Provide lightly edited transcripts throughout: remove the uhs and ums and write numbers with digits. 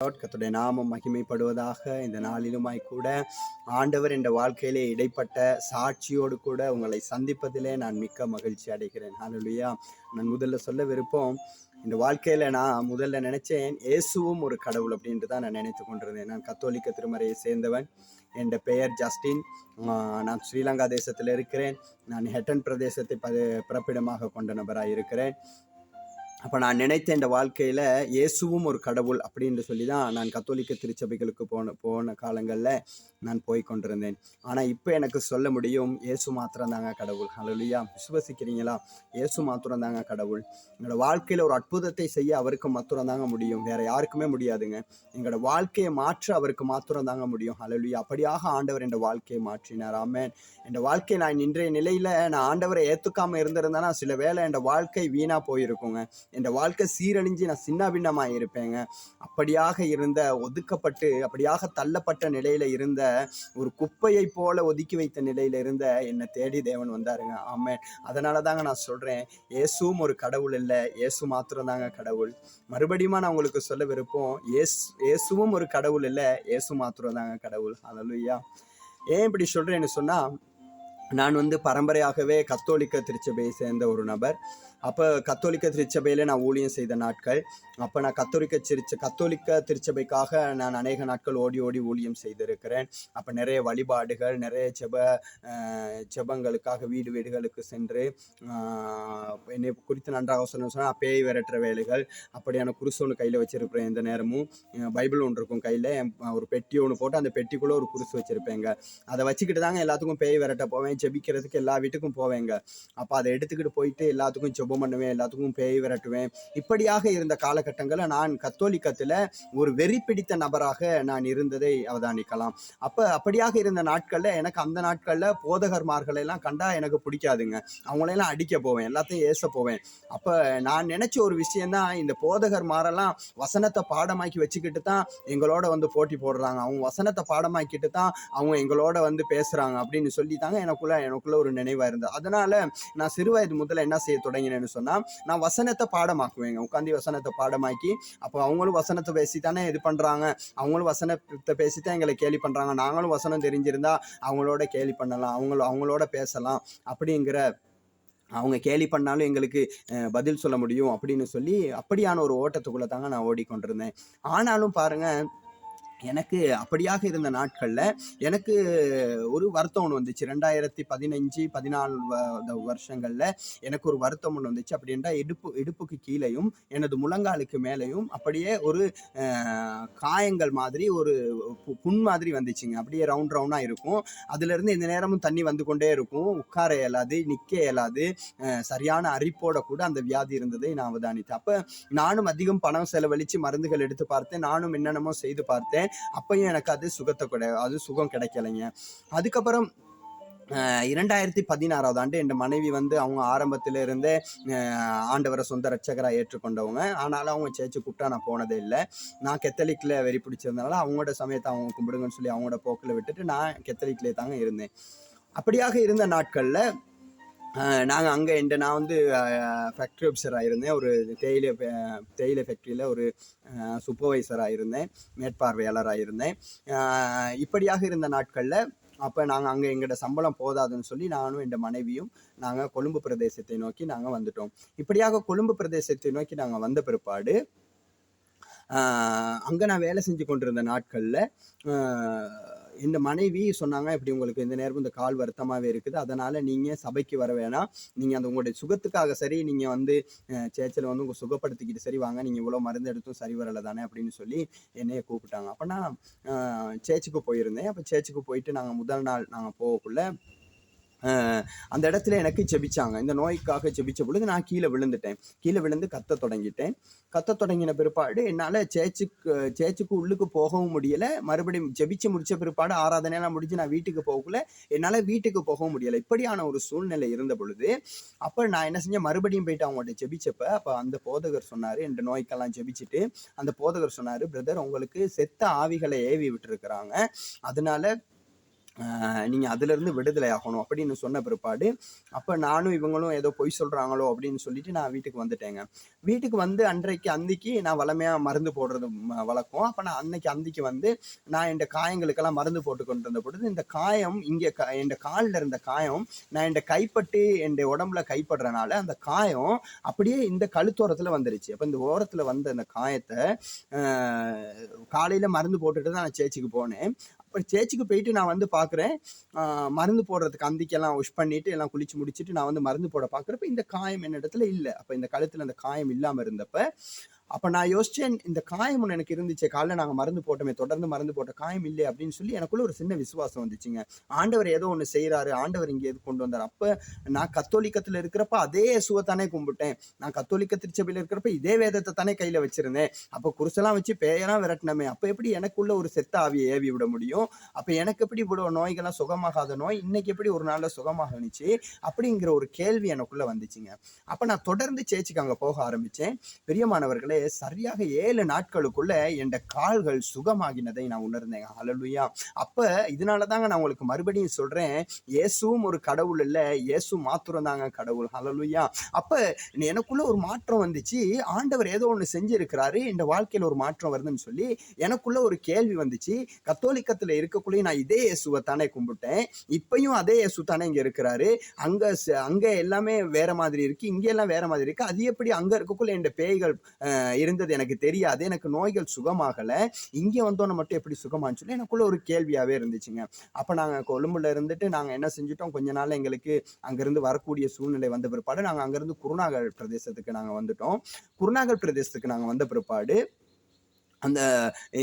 கர்த்தருடைய நாமம் மகிமைப்படுவதாக. இந்த நாளிலுமாய் கூட ஆண்டவர் என்ற வாழ்க்கையிலே இடைப்பட்ட சாட்சியோடு கூட உங்களை சந்திப்பதிலே நான் மிக்க மகிழ்ச்சி அடைகிறேன். ஹல்லேலூயா. நான் முதல்ல சொல்ல விருப்பம், இந்த வாழ்க்கையில நான் முதல்ல நினைச்சேன் இயேசுவும் ஒரு கடவுள் அப்படின்ட்டு தான் நான் நினைத்து கொண்டிருந்தேன். நான் கத்தோலிக்க திருமறையை சேர்ந்தவன். என் பெயர் ஜஸ்டின். நான் ஸ்ரீலங்கா தேசத்தில் இருக்கிறேன். நான் ஹெட்டன் பிரதேசத்தை பிறப்பிடமாக கொண்ட நபராக இருக்கிறேன். அப்போ நான் நினைத்த இந்த வாழ்க்கையில் இயேசுவும் ஒரு கடவுள் அப்படின்னு சொல்லி தான் நான் கத்தோலிக்க திருச்சபைகளுக்கு போன காலங்களில் நான் போய் கொண்டிருந்தேன். ஆனால் இப்போ எனக்கு சொல்ல முடியும், இயேசு மாத்திரம் தாங்க கடவுள். ஹல்லேலூயா. விசுவசிக்கிறீங்களா? இயேசு மாத்திரம் தாங்க கடவுள். எங்களோட வாழ்க்கையில் ஒரு அற்புதத்தை செய்ய அவருக்கு மாத்திரம் தாங்க முடியும், வேற யாருக்குமே முடியாதுங்க. எங்களோட வாழ்க்கையை மாற்ற அவருக்கு மாத்திரம் தாங்க முடியும். ஹல்லேலூயா. அப்படியாக ஆண்டவர் என் வாழ்க்கையை மாற்றினார். ஆமென். என் வாழ்க்கை நான் இன்றைய நிலையில் நான் ஆண்டவரை ஏற்றுக்காமல் இருந்திருந்தேன்னா சில வேளை என் வாழ்க்கை வீணாக போயிருக்குங்க. என் வாழ்க்கை சீரழிஞ்சு நான் சின்ன பின்னமாக இருப்பேங்க. அப்படியாக இருந்த, ஒதுக்கப்பட்டு அப்படியாக தள்ளப்பட்ட நிலையில இருந்த, ஒரு குப்பையை போல ஒதுக்கி வைத்த நிலையில இருந்த என்னை தேடி தேவன் வந்தாருங்க. ஆமென். அதனால தாங்க நான் சொல்றேன், இயேசுவும் ஒரு கடவுள் இல்லை, இயேசு மாத்திரம் தாங்க கடவுள். மறுபடியும் நான் உங்களுக்கு சொல்ல விருப்பம், இயேசுவும் ஒரு கடவுள் இல்லை, இயேசு மாத்திரம் தாங்க கடவுள். ஹல்லேலூயா. ஏன் இப்படி சொல்றேன்னு சொன்னா, நான் பரம்பரையாகவே கத்தோலிக்க திருச்சபையை சேர்ந்த ஒரு நபர். அப்போ கத்தோலிக்க திருச்சபையில் நான் ஊழியம் செய்த நாட்கள். அப்போ நான் கத்தோலிக்க திருச்சபைக்காக நான் அநேக நாட்கள் ஓடி ஓடி ஊழியம் செய்திருக்கிறேன். அப்போ நிறைய வழிபாடுகள், நிறைய ஜெபங்களுக்காக வீடு வீடுகளுக்கு சென்று என்னை குறித்து நன்றாக சொன்னால் பேய் விரட்டுற வேலைகள், அப்படியான குருசு ஒன்று கையில் வச்சுருப்பேன். எந்த நேரமும் பைபிள் ஒன்று இருக்கும் கையில், ஒரு பெட்டி ஒன்று போட்டு அந்த பெட்டிக்குள்ளே ஒரு குருசு வச்சுருப்பேங்க. அதை வச்சுக்கிட்டு தாங்க எல்லாத்துக்கும் பேய் விரட்ட போவேன். ஜெபிக்கிறதுக்கு எல்லா வீட்டுக்கும் போவேங்க. அப்போ அதை எடுத்துக்கிட்டு போயிட்டு எல்லாத்துக்கும் ஜெபம் பண்ணுவேன், எல்லாத்துக்கும் பேய் விரட்டுவேன். இப்படியாக இருந்த காலகட்டங்களில் நான் கத்தோலிக்கத்தில் ஒரு வெறி பிடித்த நபராக நான் இருந்ததை அவதானிக்கலாம். அப்போ அப்படியாக இருந்த நாட்களில் எனக்கு அந்த நாட்களில் போதகர்மார்களெல்லாம் கண்டா எனக்கு பிடிக்காதுங்க. அவங்களெல்லாம் அடிக்க போவேன், எல்லாத்தையும் ஏச போவேன். அப்போ நான் நினச்ச ஒரு விஷயந்தான், இந்த போதகர்மாரெல்லாம் வசனத்தை பாடமாக்கி வச்சுக்கிட்டு தான் எங்களோட போட்டி போடுறாங்க, அவங்க வசனத்தை பாடமாக்கிட்டு தான் அவங்க எங்களோட பேசுகிறாங்க அப்படின்னு சொல்லி தாங்க எனக்குள்ள ஒரு நினைவாக இருந்தது. அதனால நான் சிறு வயது முதல்ல என்ன செய்ய தொடங்கினேன்னு சொன்னால், நான் வசனத்தை பாடமாக்குவேங்க. உட்காந்து வசனத்தை பாடமாக்கி, அப்போ அவங்களும் வசனத்தை பேசி தானே இது பண்ணுறாங்க, அவங்களும் வசனத்தை பேசி தான் எங்களை கேலி பண்ணுறாங்க, நாங்களும் வசனம் தெரிஞ்சிருந்தா அவங்களோட கேலி பண்ணலாம், அவங்களோட பேசலாம், அப்படிங்கிற, அவங்க கேலி பண்ணாலும் எங்களுக்கு பதில் சொல்ல முடியும் அப்படின்னு சொல்லி அப்படியான ஒரு ஓட்டத்துக்குள்ளே தாங்க நான் ஓடிக்கொண்டிருந்தேன். ஆனாலும் பாருங்கள், எனக்கு அப்படியாக இருந்த நாட்களில் எனக்கு ஒரு வருத்தம் ஒன்று வந்துச்சு. 2015-14 வருஷங்களில் எனக்கு ஒரு வருத்தம் ஒன்று வந்துச்சு. அப்படின்றா இடுப்புக்கு கீழேயும் எனது முழங்காலுக்கு மேலேயும் அப்படியே ஒரு காயங்கள் மாதிரி, ஒரு புண் மாதிரி வந்துச்சுங்க. அப்படியே ரவுண்டாக இருக்கும். அதுலேருந்து இந்த நேரமும் தண்ணி வந்து கொண்டே இருக்கும். உட்கார இயலாது, நிற்க இயலாது, சரியான அரிப்போட கூட அந்த வியாதி இருந்ததை நான் அவதானித்தேன். அப்போ நானும் அதிகம் பணம் செலவழித்து மருந்துகள் எடுத்து பார்த்தேன், நானும் என்னென்னமோ செய்து பார்த்தேன். அப்பயும் எனக்கு அது சுகம் கிடைக்கலைங்க. அதுக்கப்புறம் 2016 ஆண்டு என் மனைவி அவங்க ஆரம்பத்தில் இருந்தே ஆண்டவரை சொந்த ரட்சகராக ஏற்றுக்கொண்டவங்க. ஆனாலும் அவங்க சேர்ச்சு கூப்பிட்டா நான் போனதே இல்லை. நான் கெத்தலிக்கில் வெறி பிடிச்சிருந்தனால அவங்களோட சமயத்தை அவங்க கும்பிடுங்கன்னு சொல்லி அவங்களோட போக்கில் விட்டுட்டு நான் கெத்தலிக்கிலே தாங்க இருந்தேன். அப்படியாக இருந்த நாட்களில் நாங்கள் அங்கே நான் ஃபேக்ட்ரி ஆஃபீஸராக இருந்தேன். ஒரு தேயிலை ஃபேக்ட்ரியில் ஒரு சூப்பர்வைசராக இருந்தேன், மேற்பார்வையாளராக இருந்தேன். இப்படியாக இருந்த நாட்களில் அப்போ நாங்கள் அங்கே எங்களோட சம்பளம் போதாதுன்னு சொல்லி நானும் என் மனைவியும் நாங்கள் கொழும்பு பிரதேசத்தை நோக்கி நாங்கள் வந்துட்டோம். இப்படியாக கொழும்பு பிரதேசத்தை நோக்கி நாங்கள் வந்த பிற்பாடு அங்கே நான் வேலை செஞ்சு கொண்டிருந்த நாட்களில் இந்த மனைவி சொன்னாங்க, இப்படி உங்களுக்கு இந்த நேரம் இந்த கால் வருத்தமாகவே இருக்குது, அதனால் நீங்கள் சபைக்கு வர வேணாம், நீங்கள் அந்த உங்களுடைய சுகத்துக்காக சரி, நீங்கள் சேர்ச்சில் உங்கள் சுகப்படுத்திக்கிட்டு சரி வாங்க, நீங்கள் இவ்வளோ மருந்து எடுத்தும் சரி வரலை தானே அப்படின்னு சொல்லி என்னைய கூப்பிட்டாங்க. அப்போ நான் சேர்ச்சுக்கு போயிருந்தேன். அப்போ சேர்ச்சுக்கு போயிட்டு நாங்கள் முதல் நாள் நாங்கள் போகக்குள்ள அந்த இடத்துல எனக்கு ஜெபிச்சாங்க. இந்த நோய்க்காக ஜெபிச்ச பொழுது நான் கீழே விழுந்து கத்த தொடங்கின பிற்பாடு என்னால் சேர்ச்சுக்கு உள்ளுக்கு போகவும் முடியலை. மறுபடியும் ஜெபிச்சு முடிச்ச பிற்பாடு ஆராதனையெல்லாம் முடிஞ்சு நான் வீட்டுக்கு போகக்குள்ள என்னால் வீட்டுக்கு போகவும் முடியலை. இப்படியான ஒரு சூழ்நிலை இருந்த பொழுது அப்போ நான் என்ன செஞ்சேன், மறுபடியும் போயிட்டு அவங்கள்ட்ட ஜெபிச்சப்ப அப்போ அந்த போதகர் சொன்னார், என் நோய்க்கெல்லாம் ஜெபிச்சுட்டு அந்த போதகர் சொன்னார், பிரதர் உங்களுக்கு செத்த ஆவிகளை ஏவி விட்டுருக்குறாங்க, அதனால நீங்கள் அதிலிருந்து விடுதலை ஆகணும் அப்படின்னு சொன்ன பிற்பாடு, அப்போ நானும் இவங்களும் ஏதோ பொய் சொல்கிறாங்களோ அப்படின்னு சொல்லிட்டு நான் வீட்டுக்கு வந்துட்டேங்க. வீட்டுக்கு வந்து அன்றைக்கு நான் வளமையாக மருந்து போடுறது வழக்கம். அப்போ நான் அன்றைக்கு வந்து நான் என் காயங்களுக்கெல்லாம் மருந்து போட்டு கொண்டு இருந்த பொழுது, இந்த காயம் இங்கே என் காலில் இருந்த காயம் நான் என் கைப்பட்டு என் உடம்புல கைப்படுறனால அந்த காயம் அப்படியே இந்த கழுத்தோரத்தில் வந்துருச்சு. அப்போ இந்த ஓரத்தில் வந்த அந்த காயத்தை காலையில் மருந்து போட்டுட்டு தான் நான் சேர்ச்சிக்கு போனேன். அப்போ சேர்ச்சிக்கு போயிட்டு நான் வந்து பார்க்குறேன், மருந்து போடுறதுக்கு அந்திக்கெல்லாம் வாஷ் பண்ணிட்டு எல்லாம் குளிச்சு முடிச்சுட்டு நான் வந்து மருந்து போட பார்க்குறப்ப இந்த காயம் என்னிடத்துல இல்லை. அப்போ இந்த கழுத்தில் அந்த காயம் இல்லாமல் இருந்தப்ப அப்போ நான் யோசிச்சேன், இந்த காயம் ஒன்று எனக்கு இருந்துச்சு, காலைல நாங்கள் மருந்து போட்டோமே, தொடர்ந்து மருந்து போட்ட காயம் இல்லை அப்படின்னு சொல்லி எனக்குள்ள ஒரு சின்ன விசுவாசம் வந்துச்சுங்க. ஆண்டவர் ஏதோ ஒன்று செய்கிறாரு, ஆண்டவர் இங்கே எது கொண்டு வந்தார். அப்போ நான் கத்தோலிக்கத்தில் இருக்கிறப்ப அதே இயேசுவை தானே கும்பிட்டேன். நான் கத்தோலிக்க திருச்சபையில் இருக்கிறப்ப இதே வேதத்தை தானே கையில் வச்சிருந்தேன். அப்போ குருசெல்லாம் வச்சு பேயெல்லாம் விரட்டினமே, அப்போ எப்படி எனக்குள்ள ஒரு செத்த ஆவியை ஏவி விட முடியும்? அப்போ எனக்கு எப்படி இவ்வளோ நோய்கள்லாம் சுகமாகாத நோய் இன்னைக்கு எப்படி ஒரு நாளில் சுகமாகணுச்சு அப்படிங்கிற ஒரு கேள்வி எனக்குள்ள வந்துச்சுங்க. அப்போ நான் தொடர்ந்து சேர்ச்சிக்கு அங்கே போக ஆரம்பித்தேன். பிரியமானவர்களே, சரியாக 7 நாட்களுக்குள்ள என் கால்கள் சுகமாகினதை நான் உணர்ந்தேன். ஹல்லேலூயா. அப்ப இதனால தாங்க நான் உங்களுக்கு மறுபடியும் சொல்றேன், இயேசுவும் ஒரு கடவுள் இல்ல, இயேசு மாத்திரம் தாங்க கடவுள். ஹல்லேலூயா. அப்ப எனக்குள்ள ஒரு மாற்றம் வந்துச்சு. ஆண்டவர் ஏதோ ஒன்று செஞ்சிருக்கிறாரு, இந்த வாழ்க்கையில ஒரு மாற்றம் வருதுன்னு சொல்லி எனக்குள்ள ஒரு கேள்வி வந்துச்சு. கத்தோலிக்கத்துல இருக்கக்குள்ளே நான் இதே இயேசுவை தானே கும்பிட்டேன், இப்பயும் அதே இயேசு தானே இங்க இருக்கிறாரு. அங்க எல்லாமே வேற மாதிரி இருக்கு, இங்க எல்லாம் வேற மாதிரி இருக்கு. அது எப்படி அங்க இருக்கக்குள்ள என் பேய்கள் இருந்தது எனக்கு தெரியாது, எனக்கு நோய்கள் சுகமாகல, இங்கே வந்தோன்னு மட்டும் எப்படி சுகமான்னு சொல்லி எனக்குள்ள ஒரு கேள்வியாவே இருந்துச்சுங்க. அப்ப நாங்க கொழும்புல இருந்துட்டு நாங்க என்ன செஞ்சுட்டோம், கொஞ்ச நாள் எங்களுக்கு அங்கிருந்து வரக்கூடிய சூழ்நிலை வந்த பிற்பாடு நாங்க அங்கிருந்து குருநாகல் பிரதேசத்துக்கு நாங்க வந்துட்டோம். குருநாகல் பிரதேசத்துக்கு நாங்க வந்த பிற்பாடு அந்த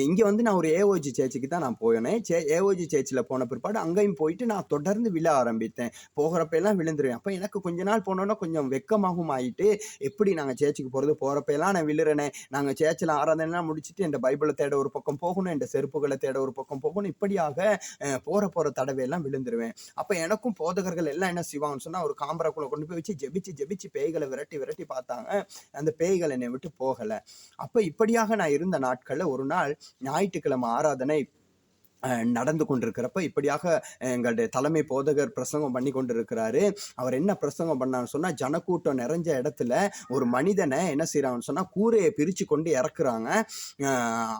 இங்கே வந்து நான் ஒரு ஏஓஜி சேர்ச்சிக்கு தான் நான் போனேன். ஏஓஜி சேர்ச்சில் போன பிற்பாடு அங்கேயும் போயிட்டு நான் தொடர்ந்து விழ ஆரம்பித்தேன். போகிறப்ப எல்லாம் விழுந்துருவேன். அப்போ எனக்கு கொஞ்ச நாள் போனோன்னா கொஞ்சம் வெக்கமாகவும் ஆகிட்டு, எப்படி நாங்கள் சேர்ச்சிக்கு போகிறப்ப எல்லாம் நான் விழுறேனே, நாங்கள் சேர்ச்சில் ஆராதனைலாம் முடிச்சுட்டு என் பைபிளை தேட ஒரு பக்கம் போகணும், என் செருப்புகளை தேட ஒரு பக்கம் போகணும், இப்படியாக போகிற தடவையெல்லாம் விழுந்துருவேன். அப்போ எனக்கும் போதகர்கள் எல்லாம் என்ன செய்வாங்கன்னு சொன்னால், ஒரு காம்பராக்குள்ளே கொண்டு போய் வச்சு ஜெபிச்சு பேய்களை விரட்டி பார்த்தாங்க. அந்த பேய்கள் என்னை விட்டு போகலை. அப்போ இப்படியாக நான் இருந்த நாட்கள் ஒரு நாள் ஞாயிற்றுக்கிழமை ஆராதனை நடந்து கொண்டிருக்கிறப்ப இப்படியாக எங்களுடைய தலைமை போதகர் பிரசங்கம் பண்ணி கொண்டிருக்கிறாரு. அவர் என்ன பிரசங்கம் பண்ணான்னு சொன்னா, ஜனக்கூட்டம் நிறைஞ்ச இடத்துல ஒரு மனிதனை என்ன செய்யறாங்கன்னு சொன்னா கூரையை பிரிச்சு கொண்டு இறக்குறாங்க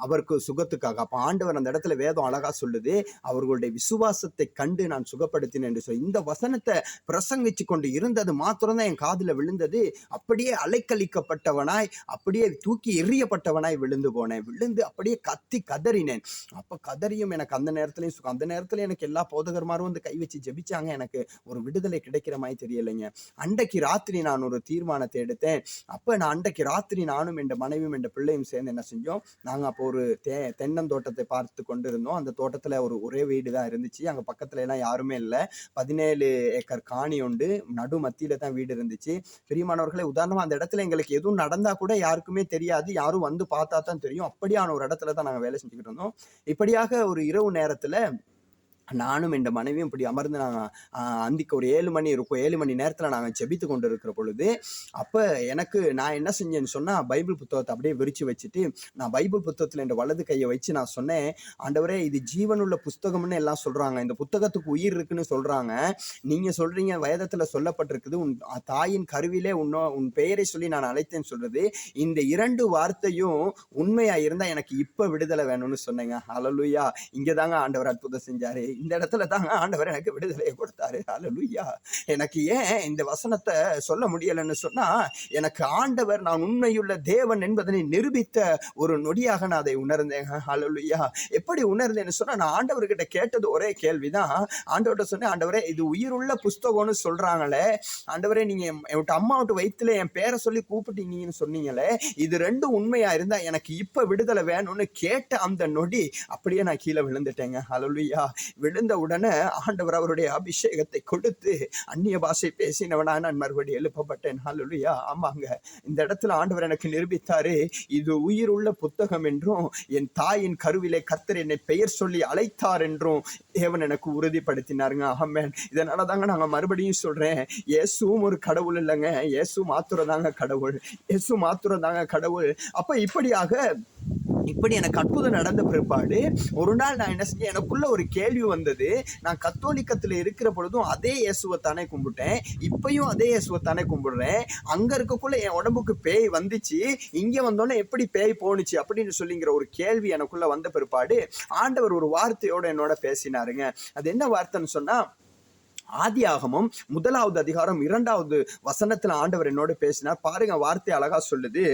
அவருக்கு சுகத்துக்காக. அப்ப ஆண்டவர் அந்த இடத்துல வேதம் அழகா சொல்லுது, அவர்களுடைய விசுவாசத்தை கண்டு நான் சுகப்படுத்தினேன் என்று சொல்லி இந்த வசனத்தை பிரசங்கிச்சு கொண்டு இருந்தது மாத்திரம்தான் என் காதுல விழுந்தது. அப்படியே அலைக்கழிக்கப்பட்டவனாய், அப்படியே தூக்கி எறியப்பட்டவனாய் விழுந்து போனேன். விழுந்து அப்படியே கத்தி கதறினேன். அப்ப கதறியும் எனக்கு அந்த நேரத்துல எனக்கு எல்லா போதகர்மாரும் வந்து கை வச்சு ஜெபிச்சாங்க. எனக்கு ஒரு விடுதலை கிடைக்கிற மாதிரி தெரியலைங்க. அன்றைக்கு ராத்திரி நான் ஒரு தீர்மானத்தை எடுத்தேன். அப்ப நான் அன்றைக்கு ராத்திரி நானும் என் மனைவியும் என் பிள்ளையும் சேர்ந்து என்ன செஞ்சோம், நாங்க அப்போ ஒரு தென்னந்தோட்டத்தை பார்த்து கொண்டு இருந்தோம். அந்த தோட்டத்துல ஒரே வீடு தான் இருந்துச்சு. அங்க பக்கத்துல எல்லாம் யாருமே இல்லை. 17 ஏக்கர் காணி உண்டு, நடு மத்தியில தான் வீடு இருந்துச்சு. பிரியமானவர்களே, உதாரணமா அந்த இடத்துல எங்களுக்கு எதுவும் நடந்தா கூட யாருக்குமே தெரியாது, யாரும் வந்து பார்த்தா தான் தெரியும். அப்படியான ஒரு இடத்துல தான் நாங்க வேலை செஞ்சுக்கிட்டு இருந்தோம். இப்படியாக ஒரு இரவு நேரத்துல நானும் என் மனைவியும் இப்படி அமர்ந்து நாங்கள் அந்திக்கு ஒரு 7 மணி இருக்கும், 7 மணி நேரத்தில் நாங்கள் ஜெபித்து கொண்டு இருக்கிற பொழுது அப்போ நான் என்ன செஞ்சேன்னு சொன்னால், பைபிள் புத்தகத்தை அப்படியே விரித்து வச்சுட்டு நான் பைபிள் புத்தகத்தில் என் வலது கையை வச்சு நான் சொன்னேன், ஆண்டவரே இது ஜீவனுள்ள புஸ்தகம்னு எல்லாம் சொல்கிறாங்க, இந்த புத்தகத்துக்கு உயிர் இருக்குன்னு சொல்கிறாங்க, நீங்கள் சொல்கிறீங்க வேதத்தில் சொல்லப்பட்டிருக்குது, உன் தாயின் கருவிலே உன் பெயரை சொல்லி நான் அழைத்தேன்னு சொல்கிறது, இந்த 2 வார்த்தையும் உண்மையாக இருந்தால் எனக்கு இப்போ விடுதலை வேணும்னு சொன்னேங்க. ஹல்லேலூயா. இங்கே தாங்க ஆண்டவர் அற்புதம் செஞ்சார். இந்த இடத்துல தாங்க ஆண்டவர் எனக்கு விடுதலையை கொடுத்தாரு. ஹல்லேலூயா. எனக்கு ஏன் இந்த வசனத்தை சொல்ல முடியலன்னு சொன்னா, எனக்கு ஆண்டவர் நான் உண்மையுள்ள தேவன் என்பதனை நிரூபித்த ஒரு நொடியாக நான் அதை உணர்ந்தேன். ஹல்லேலூயா. எப்படி உணர்ந்தேன்னு சொன்னா, நான் ஆண்டவர்கிட்ட கேட்டது ஒரே கேள்விதான். ஆண்டவர்கிட்ட சொன்னேன், ஆண்டவரே இது உயிருள்ள புஸ்தகம்னு சொல்றாங்களே, ஆண்டவரே நீங்க என் அம்மா விட்டு வயிற்றுல என் பேரை சொல்லி கூப்பிட்டீங்கன்னு சொன்னீங்களே, இது 2 உண்மையா இருந்தா எனக்கு இப்ப விடுதலை வேணும்னு கேட்ட அந்த நொடி அப்படியே நான் கீழே விழுந்துட்டேங்க. ஹல்லேலூயா. விழுந்த உடனே ஆண்டவர் அவருடைய அபிஷேகத்தை கொடுத்து அந்நிய பாஷை பேசினவனா நான் மறுபடியும் எழுப்பப்பட்டேன். ஹல்லேலூயா. ஆமாங்க, இந்த இடத்துல ஆண்டவர் எனக்கு நிரூபித்தாரு, இது உயிர் உள்ள புத்தகம் என்றும் என் தாயின் கருவிலே கர்த்தர் என்னை பெயர் சொல்லி அழைத்தார் என்றும் தேவன் எனக்கு உறுதிப்படுத்தினாருங்க. ஆமென். இதனால தாங்க நாங்க மறுபடியும் சொல்றேன், இயேசுவும் ஒரு கடவுள் இல்லைங்க, இயேசு மாத்திரம் தாங்க கடவுள், இயேசு மாத்திரம் தாங்க கடவுள். அப்ப இப்படியாக இப்படி எனக்கு அற்புதம் நடந்த பிற்பாடு ஒரு நாள் நான் என்ன செஞ்சேன், எனக்குள்ள ஒரு கேள்வி வந்தது. நான் கத்தோலிக்கத்தில் இருக்கிற பொழுதும் அதே இயேசுவைத்தானே கும்பிட்டேன், இப்பயும் அதே இயேசுவைத்தானே கும்பிடுறேன். அங்க இருக்கக்குள்ள என் உடம்புக்கு பேய் வந்துச்சு, இங்க வந்தோன்னே எப்படி பேய் போணுச்சு அப்படின்னு சொல்லிங்கிற ஒரு கேள்வி எனக்குள்ள வந்த பிற்பாடு ஆண்டவர் ஒரு வார்த்தையோட என்னோட பேசினாருங்க. அது என்ன வார்த்தைன்னு சொன்னா, ஆதியாகமம் 1வது அதிகாரம் 2வது வசனத்துல ஆண்டவர் என்னோட பேசினார். பாருங்க, வார்த்தை அழகா சொல்லுது.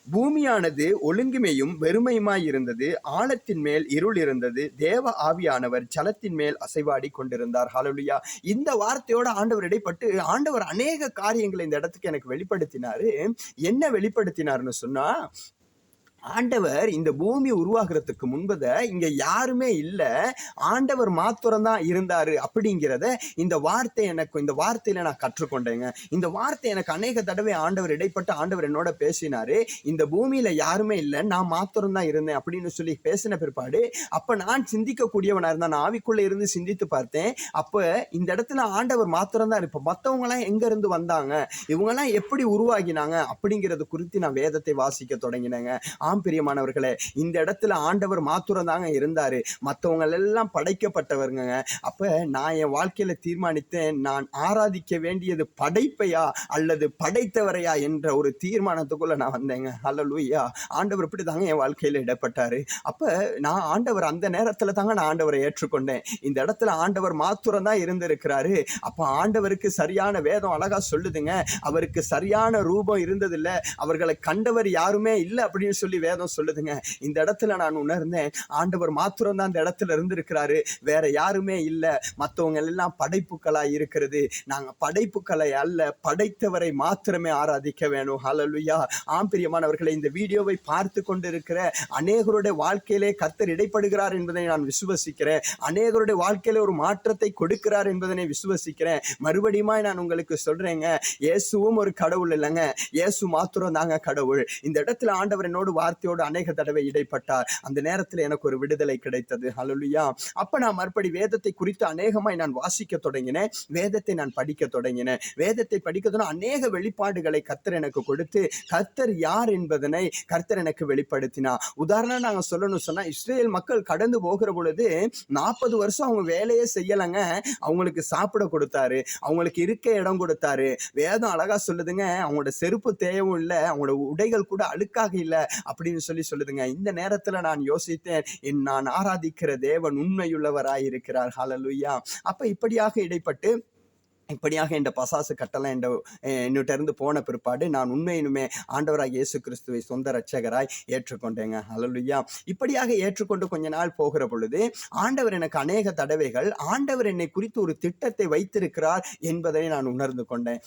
பூமியானது ஒழுங்குமையும் வெறுமையுமாய் இருந்தது, ஆழத்தின் மேல் இருள் இருந்தது, தேவ ஆவியானவர் ஜலத்தின் மேல் அசைவாடி கொண்டிருந்தார். ஹல்லேலூயா. இந்த வார்த்தையோட ஆண்டவர் இடைப்பட்டு ஆண்டவர் அநேக காரியங்களை இந்த இடத்துக்கு எனக்கு வெளிப்படுத்தினாரு. என்ன வெளிப்படுத்தினாருன்னு சொன்னா, ஆண்டவர் இந்த பூமி உருவாகிறதுக்கு முன்பத இங்க யாருமே இல்லை, ஆண்டவர் மாத்திரம் தான் இருந்தாரு அப்படிங்கிறத இந்த வார்த்தையில நான் கற்றுக்கொண்டேங்க. இந்த வார்த்தை எனக்கு அநேக தடவை ஆண்டவர் இடைப்பட்டு ஆண்டவர் என்னோட பேசினாரு. இந்த பூமியில யாருமே இல்லை, நான் மாத்திரம் தான் இருந்தேன் அப்படின்னு சொல்லி பேசின பிற்பாடு அப்ப நான் சிந்திக்கக்கூடியவனா இருந்தான். நான் ஆவிக்குள்ள இருந்து சிந்தித்து பார்த்தேன். அப்ப இந்த இடத்துல ஆண்டவர் மாத்திரம் தான் இருப்ப, மற்றவங்க எல்லாம் எங்க இருந்து வந்தாங்க, இவங்க எல்லாம் எப்படி உருவாகினாங்க அப்படிங்கிறது குறித்து நான் வேதத்தை வாசிக்க தொடங்கினேங்க. பிரியமானவர்களே, இந்த இடத்துல ஆண்டவர் மாத்திரம் தாங்க இருந்தாரு, மற்றவங்க எல்லாம் படைக்கப்பட்டவருங்க. அப்ப நான் என் வாழ்க்கையில தீர்மானித்தேன், நான் ஆராதிக்க வேண்டியது படைப்பையா அல்லது படைத்தவரையா என்ற ஒரு தீர்மானத்துக்குள்ள நான் வந்தேங்க. ஹல்லேலூயா. ஆண்டவர் இப்படி தாங்க என் வாழ்க்கையில இடப்பட்டாரு. அப்ப நான் ஆண்டவர் அந்த நேரத்துல தாங்க நான் ஆண்டவரை ஏற்றுக்கொண்டேன். இந்த இடத்துல ஆண்டவர் மாத்திரம் தான் இருந்திருக்கிறாரு. அப்ப ஆண்டவருக்கு சரியான வேதம் அழகா சொல்லுதுங்க, அவருக்கு சரியான ரூபம் இருந்ததில்ல, அவர்களை கண்டவர் யாருமே இல்லை அப்படின்னு சொல்லி வேதம் சொல்லுதுங்க. இந்த இடத்துல நான் உணர்ந்தேன், ஆண்டவர் மாத்திரம் தான் இந்த இடத்துல இருந்திருக்கிறாரு, வேற யாருமே இல்லை, மற்றவங்க எல்லாம் படைப்புகளா இருக்கிறது, நாங்க படைப்புகளை அல்ல படைத்தவரை மாத்திரமே ஆராதிக்க வேணும். ஹல்லேலூயா. பிரியமானவர்களே, இந்த வீடியோவை பார்த்து கொண்டிருக்கிற அநேகருடைய வாழ்க்கையிலே கர்த்தர் இடைப்படுகிறார் என்பதை நான் விசுவசிக்கிறேன். அநேகருடைய வாழ்க்கையில ஒரு மாற்றத்தை கொடுக்கிறார் என்பதனை விசுவசிக்கிறேன். மறுபடியும் நான் உங்களுக்கு சொல்றேங்க, இயேசுவும் ஒரு கடவுள் இல்லைங்க, இயேசு மாத்திரம் தாங்க கடவுள். இந்த இடத்துல ஆண்டவர் என்னோடு வார்த்தையோடு அநேக தடவை இடைப்பட்டார். அந்த நேரத்தில் எனக்கு ஒரு விடுதலை கிடைத்தது. ஹல்லேலூயா. அப்ப நான் மறுபடி வேதத்தை குறித்து அநேகமாய் நான் வாசிக்க தொடங்கினேன், வேதத்தை நான் படிக்க தொடங்கினேன். வேதத்தை படிக்கிறதுனா அநேக வெளிப்பாடுகளை கர்த்தர் எனக்கு கொடுத்து, கர்த்தர் யார் என்பதனை கர்த்தர் எனக்கு வெளிப்படுத்தினார். உதாரணம் நாங்க சொல்லணும் சொன்னா, இஸ்ரேல் மக்கள் கடந்து போகிற பொழுது 40 வருஷம் அவங்க வேலையே செய்யலைங்க, அவங்களுக்கு சாப்பிட கொடுத்தாரு, அவங்களுக்கு இருக்க இடம் கொடுத்தாரு. வேதம் அழகா சொல்லுதுங்க, அவங்களோட செருப்பு தேயவும் இல்லை, அவங்களோட உடைகள் கூட அழுக்காக இல்லை அப்படின்னு சொல்லுதுங்க. இந்த நேரத்துல நான் யோசித்தேன், நான் ஆராதிக்கிற தேவன் உண்மையுள்ளவராய் இருக்கிறார். ஹல்லேலூயா. அப்ப இப்படியாக இந்த பசாசு கட்டலாம் என்னிட்ட இருந்து போன பிற்பாடு நான் உண்மையினுமே ஆண்டவராக இயேசு கிறிஸ்துவை சொந்த இரட்சகராய் ஏற்றுக்கொண்டேங்க. ஹல்லேலூயா. இப்படியாக ஏற்றுக்கொண்டு கொஞ்ச நாள் போகிற பொழுது ஆண்டவர் எனக்கு அநேக தடவைகள் ஆண்டவர் என்னை குறித்து ஒரு திட்டத்தை வைத்திருக்கிறார் என்பதை நான் உணர்ந்து கொண்டேன்.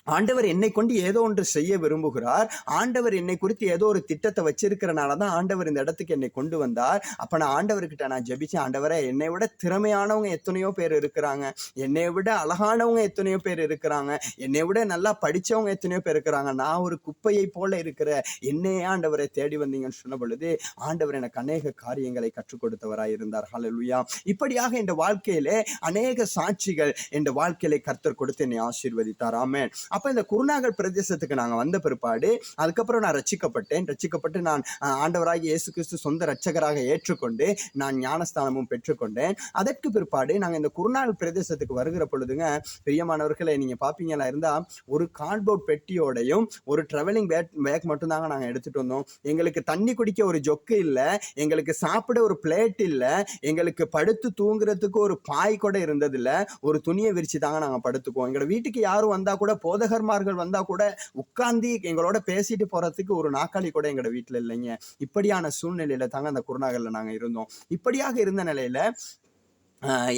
ஆண்டவர் என்னை கொண்டு ஏதோ ஒன்று செய்ய விரும்புகிறார், ஆண்டவர் என்னை குறித்து ஏதோ ஒரு திட்டத்தை வச்சிருக்கிறனால தான் ஆண்டவர் இந்த இடத்துக்கு என்னை கொண்டு வந்தார். அப்ப நான் ஆண்டவர்கிட்ட நான் ஜெபிச்சேன், ஆண்டவரே, என்னை விட திறமையானவங்க எத்தனையோ பேர் இருக்கிறாங்க, என்னை விட அழகானவங்க எத்தனையோ பேர் இருக்கிறாங்க, என்னை விட நல்லா படிச்சவங்க எத்தனையோ பேர் இருக்கிறாங்க, நான் ஒரு குப்பையை போல இருக்கிற என்னையே ஆண்டவரை தேடி வந்தீங்கன்னு சொன்ன பொழுது ஆண்டவர் எனக்கு அநேக காரியங்களை கற்றுக் கொடுத்தவராய் இருந்தார். ஹல்லேலூயா. இப்படியாக இந்த வாழ்க்கையிலே அநேக சாட்சிகள் இந்த வாழ்க்கையிலே கர்த்தர் கொடுத்து என்னை ஆசீர்வதித்தார். ஆமென். அப்ப இந்த குருநாகல் பிரதேசத்துக்கு நாங்க வந்த பிற்பாடு அதுக்கப்புறம் நான் ரட்சிக்கப்பட்டு நான் ஆண்டவராகிய இயேசு கிறிஸ்து சொந்த இரட்சகராக ஏற்றுக்கொண்டு நான் ஞானஸ்தானமும் பெற்றுக்கொண்டேன். அதற்கு பிற்பாடு நாங்க இந்த குருநாகல் பிரதேசத்துக்கு வருகிற பொழுதுங்க, பிரியமானவர்களை, நீங்க பாப்பீங்களா இருந்தா ஒரு கார்ட்போர்ட் பெட்டியோடையும் ஒரு டிராவலிங் பேக் மட்டும் தாங்க நாங்க எடுத்துட்டு வந்தோம். எங்களுக்கு தண்ணி குடிக்க ஒரு ஜொக்கு இல்லை, எங்களுக்கு சாப்பிட ஒரு பிளேட் இல்லை, எங்களுக்கு படுத்து தூங்குறதுக்கு ஒரு பாய் கூட இருந்ததில்லை, ஒரு துணியை விரிச்சு தாங்க நாங்க படுத்துக்குவோம். எங்களோட வீட்டுக்கு யாரும் வந்தா கூட, போதகர்மார்கள் வந்தா கூட உட்கார்ந்து எங்களோட பேசிட்டு போறதுக்கு ஒரு நாற்காலி கூட எங்களோட வீட்டுல இல்லைங்க. இப்படியான சூழ்நிலையில தாங்க அந்த குருநாகல்ல நாங்க இருந்தோம். இப்படியாக இருந்த நிலையில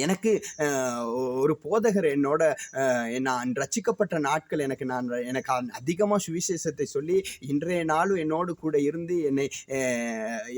எனக்கு ஒரு போதகர் என்னோட நான் ரட்சிக்கப்பட்ட நாட்கள் எனக்கு அதிகமாக சுவிசேஷத்தை சொல்லி இன்றைய நாளும் என்னோடு கூட இருந்து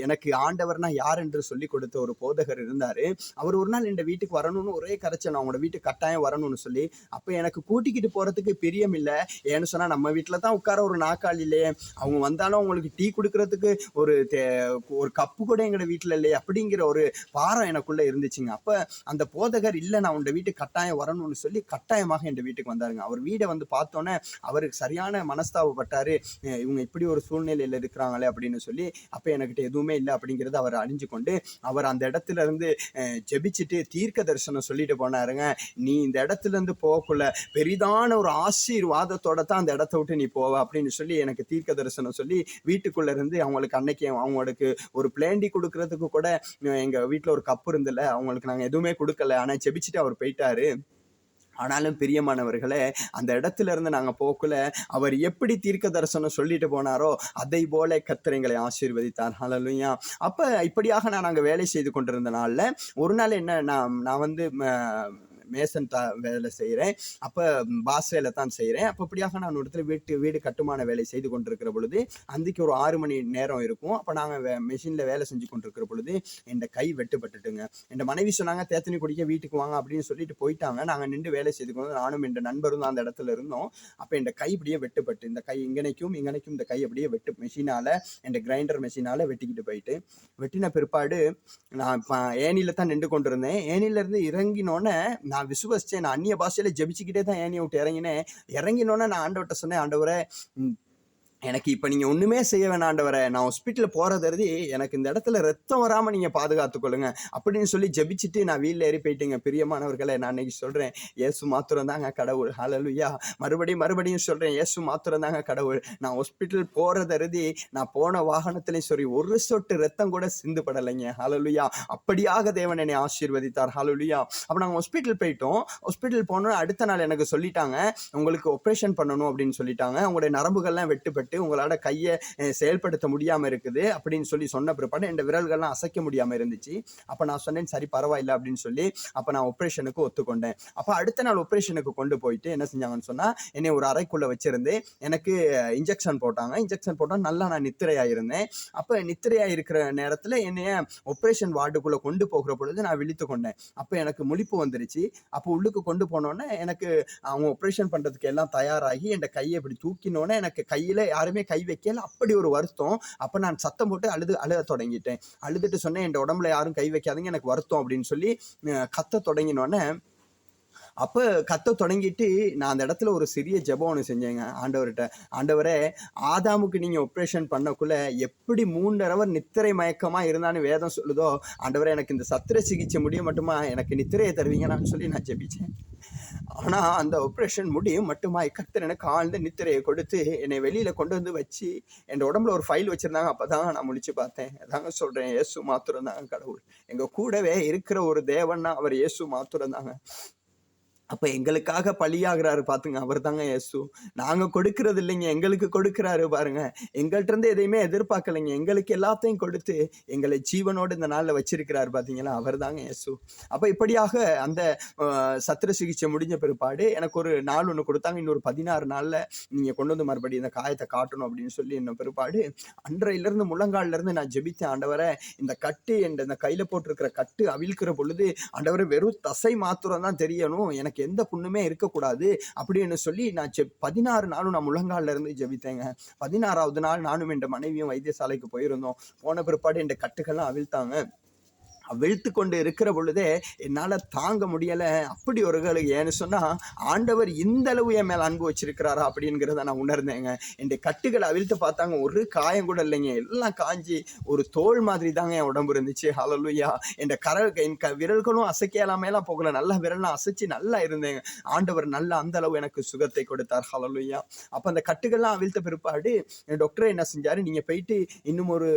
எனக்கு ஆண்டவர்னா யார் என்று சொல்லி கொடுத்த ஒரு போதகர் இருந்தார். அவர் ஒரு நாள் என் வீட்டுக்கு வரணும்னு ஒரே கரைச்சல், அவங்களோட வீட்டுக்கு கட்டாயம் வரணும்னு சொல்லி. அப்போ எனக்கு கூட்டிக்கிட்டு போகிறதுக்கு பிரியம் இல்லை. ஏன்னு சொன்னால் நம்ம வீட்டில் தான் உட்கார ஒரு நாற்காலி இல்லையே, அவங்க வந்தாலும் அவங்களுக்கு டீ கொடுக்கறதுக்கு ஒரு கப்பு கூட எங்களோட வீட்டில் இல்லையே அப்படிங்கிற ஒரு பாரம் எனக்குள்ளே இருந்துச்சுங்க. அப்போ அந்த போதகர் இல்லை நான் உன் வீட்டுக்கு கட்டாயம் வரணும்னு சொல்லி கட்டாயமாக என் வீட்டுக்கு வந்தாருங்க. அவர் வீடை வந்து பார்த்தோன்னே அவருக்கு சரியான மனஸ்தாபப்பட்டாரு. இவங்க இப்படி ஒரு சூழ்நிலையில் இருக்கிறாங்களே அப்படின்னு சொல்லி. அப்போ என்கிட்ட எதுவுமே இல்லை அப்படிங்கிறத அவர் அறிஞ்சு கொண்டு அவர் அந்த இடத்துல இருந்து ஜெபிச்சுட்டு தீர்க்க தரிசனம் சொல்லிட்டு போனாருங்க. நீ இந்த இடத்துல இருந்து போகக்குள்ள பெரிதான ஒரு ஆசீர்வாதத்தோட தான் அந்த இடத்த விட்டு நீ போவ அப்படின்னு சொல்லி எனக்கு தீர்க்க தரிசனம் சொல்லி வீட்டுக்குள்ள இருந்து அவங்களுக்கு அன்னைக்கு அவங்களுக்கு ஒரு பிளேண்டி கொடுக்கறதுக்கு கூட எங்க வீட்டுல ஒரு கப்பு இருந்தில்ல, அவங்களுக்கு நாங்க எதுவுமே கொடுக்கல. ஆனா ஜெபிச்சுட்டு அவர் போயிட்டாரு. ஆனாலும் பிரியமானவர்களே, அந்த இடத்துல இருந்து நாங்க போக்குல அவர் எப்படி தீர்க்க தரிசனம் சொல்லிட்டு போனாரோ அதை போல கர்த்தர் எங்களை ஆசீர்வதித்தார். ஹல்லேலூயா. அப்ப இப்படியாக நான் அங்க வேலை செய்து கொண்டிருந்த நாள்ல ஒரு நாள் என்ன, நான் வந்து மேசன் வேலை செய்கிறேன். அப்போ பாஸ் வேலை தான் செய்கிறேன். அப்போ இப்படியாக நான் ஒரு இடத்துல வீடு கட்டுமான வேலை செய்து கொண்டிருக்கிற பொழுது அன்றைக்கு ஒரு 6 மணி நேரம் இருக்கும். அப்போ நாங்கள் மெஷினில் வேலை செஞ்சு கொண்டிருக்கிற பொழுது என் கை வெட்டுப்பட்டுட்டுங்க. என் மனைவி சொன்னாங்க தேத்தனி குடிக்க வீட்டுக்கு வாங்க அப்படின்னு சொல்லிட்டு போயிட்டாங்க. நாங்கள் நின்று வேலை செய்து கொண்டு நானும் என் நண்பரும் தான் அந்த இடத்துல இருந்தோம். அப்போ என் கை இப்படியே வெட்டுப்பட்டு, இந்த கை இங்கனைக்கும் இந்த கை அப்படியே மெஷினால் என் கிரைண்டர் மெஷினால் வெட்டிக்கிட்டு போயிட்டு, வெட்டின பிற்பாடு நான் ஏனியில் தான் நின்று கொண்டிருந்தேன். ஏனிலேருந்து இறங்கினோன்னே நான் விசுவசிச்சேன். நான் அந்நிய பாஷையில ஜெபிச்சுக்கிட்டே தான் ஏனியை விட்டு இறங்கினேன். இறங்கினோன்னே நான் ஆண்டவர்கிட்ட சொன்னேன், ஆண்டவரே எனக்கு இப்போ நீங்கள் ஒன்றுமே செய்ய வேணாம் ஆண்டவரே, நான் ஹாஸ்பிட்டலில் போகிறதருதி எனக்கு இந்த இடத்துல ரத்தம் வராமல் நீங்கள் பாதுகாத்துக்கொள்ளுங்க அப்படின்னு சொல்லி ஜெபிச்சுட்டு நான் வீட்டில் ஏறி போயிட்டேங்க. பிரியமானவர்களை, நான் இன்னைக்கு சொல்கிறேன், இயேசு மாத்திரம் தாங்க கடவுள். ஹல்லேலூயா. மறுபடியும் சொல்கிறேன், இயேசு மாத்திரம் தாங்க கடவுள். நான் ஹாஸ்பிட்டல் போகிறதருதி நான் போன வாகனத்துலேயும் சரி ஒரு சொட்டு ரத்தம் கூட சிந்துபடலைங்க. ஹல்லேலூயா. அப்படியாக தேவன் என்னை ஆசீர்வதித்தார். ஹல்லேலூயா. அப்போ நாங்கள் ஹாஸ்பிட்டல் போயிட்டோம். ஹாஸ்பிட்டல் போனோம். அடுத்த நாள் எனக்கு சொல்லிட்டாங்க, உங்களுக்கு ஆப்ரேஷன் பண்ணணும் அப்படின்னு சொல்லிட்டாங்க. உங்களுடைய நரம்புகள்லாம் வெட்டுப்பட்டு உங்களோட கையை செயல்படுத்த முடியாம இருக்குது அப்படின்னு சொல்லி சொன்ன பிற்பாடு என் விரல்கள்லாம் அசைக்க முடியாம இருந்துச்சு. அப்ப நான் சொன்னேன், சரி பரவாயில்லை அப்படின்னு சொல்லி அப்ப நான் ஆப்ரேஷனுக்கு ஒத்துக்கொண்டேன். அப்ப அடுத்த நாள் ஆப்ரேஷனுக்கு கொண்டு போயிட்டு என்ன செஞ்சாங்கன்னு சொன்னா, என்னை ஒரு அறைக்குள்ள வச்சிருந்து எனக்கு இன்ஜெக்ஷன் போட்டாங்க. இன்ஜெக்ஷன் போட்டா நல்லா நான் நித்திரையாயிருந்தேன். அப்ப நித்திரையா இருக்கிற நேரத்துல என்னைய ஆப்ரேஷன் வார்டுக்குள்ள கொண்டு போகிற பொழுது நான் விழித்து கொண்டேன். அப்ப எனக்கு முழிப்பு வந்துருச்சு. அப்போ உள்ளுக்கு கொண்டு போனோன்னே எனக்கு அவங்க ஆப்ரேஷன் பண்றதுக்கு எல்லாம் தயாராகி என் கையை இப்படி தூக்கினோன்னே எனக்கு கையில யாருமே கை வைக்கல. அப்படி ஒரு வருத்தம். அப்ப நான் சத்தம் போட்டு அழுத தொடங்கிட்டேன். அழுதுட்டு சொன்னேன், என் உடம்புல யாரும் கை வைக்காதீங்க, எனக்கு வருத்தம் அப்படின்னு சொல்லி கத்த தொடங்கினோன்னே, அப்போ கத்த தொடங்கிட்டு நான் அந்த இடத்துல ஒரு சிறிய ஜெபம் ஒன்று செஞ்சேங்க ஆண்டவர்கிட்ட. ஆண்டவரே, ஆதாமுக்கு நீங்கள் ஆப்ரேஷன் பண்ணக்குள்ள எப்படி 3 தடவை நித்திரை மயக்கமாக இருந்தான்னு வேதம் சொல்லுதோ, ஆண்டவரே எனக்கு இந்த சத்திர சிகிச்சை முடிய மட்டுமா எனக்கு நித்திரையை தருவீங்கன்னு சொல்லி நான் ஜெபிச்சேன். ஆனால் அந்த ஆப்ரேஷன் முடியும் மட்டுமா கர்த்தர் எனக்கு ஆழ்ந்த நித்திரையை கொடுத்து என்னை வெளியில் கொண்டு வந்து வச்சு என் உடம்புல ஒரு ஃபைல் வச்சுருந்தாங்க. அப்போ தான் நான் முழிச்சு பார்த்தேன். அதாங்க சொல்கிறேன், இயேசு மாத்திரம் தாங்க கடவுள். எங்கள் கூடவே இருக்கிற ஒரு தேவன்னா அவர் இயேசு மாத்திரம் தாங்க. அப்போ எங்களுக்காக பலியாகிறாரு பாத்துங்க, அவர் தாங்க இயேசு. நாங்கள் கொடுக்கறது இல்லைங்க, எங்களுக்கு கொடுக்குறாரு பாருங்க. எங்கள்கிட்ட இருந்து எதையுமே எதிர்பார்க்கலைங்க, எங்களுக்கு எல்லாத்தையும் கொடுத்து எங்களை ஜீவனோடு இந்த நாளில் வச்சிருக்கிறாரு பார்த்தீங்களா, அவர் தாங்க இயேசு. அப்போ இப்படியாக அந்த சத்திர சிகிச்சை முடிஞ்ச பிற்பாடு எனக்கு ஒரு நாள் ஒன்று கொடுத்தாங்க. இன்னொரு 16 நாளில் நீங்கள் கொண்டு வந்து மறுபடியும் இந்த காயத்தை காட்டணும் அப்படின்னு சொல்லி இன்னும் பிற்பாடு அன்றையிலிருந்து முழங்காலிருந்து நான் ஜெபித்தேன். ஆண்டவரை, இந்த கட்டு இந்த கையில் போட்டிருக்கிற கட்டு அவிழ்க்கிற பொழுது ஆண்டவரை வெறும் தசை மாத்திரம் தான் தெரியணும், எனக்கு எந்த புண்ணுமே இருக்கக்கூடாது அப்படின்னு சொல்லி நான் 16 நாளும் நான் முழங்கால இருந்து ஜெபித்தேங்க. 16வது நாள் நானும் என் மனைவியும் வைத்தியசாலைக்கு போயிருந்தோம். போன பிற்பாடு என் கட்டுக்கெல்லாம் அவிழ்த்தாங்க. அவிழ்த்து கொண்டு இருக்கிற பொழுதே என்னால் தாங்க முடியலை. அப்படி ஒரு ஏன்னு சொன்னால், ஆண்டவர் இந்த அளவு என் மேலே அன்பு வச்சிருக்கிறாரா அப்படிங்கிறத நான் உணர்ந்தேங்க. என் கட்டுகளை அவிழ்த்து பார்த்தாங்க, ஒரு காயம் கூட இல்லைங்க, எல்லாம் காஞ்சி ஒரு தோல் மாதிரி தாங்க என் உடம்பு இருந்துச்சு. ஹல்லேலூயா. என் விரல்களும் அசைக்கலாமேலாம் போகல, நல்லா விரலாம் அசைச்சு நல்லா இருந்தேங்க. ஆண்டவர் நல்ல அந்த அளவு எனக்கு சுகத்தை கொடுத்தார். ஹல்லேலூயா. அப்போ அந்த கட்டுகள்லாம் அவிழ்த்த பிற்பாடு என் டாக்டர் என்ன செஞ்சாரு, நீங்கள் போயிட்டு இன்னும் ஒரு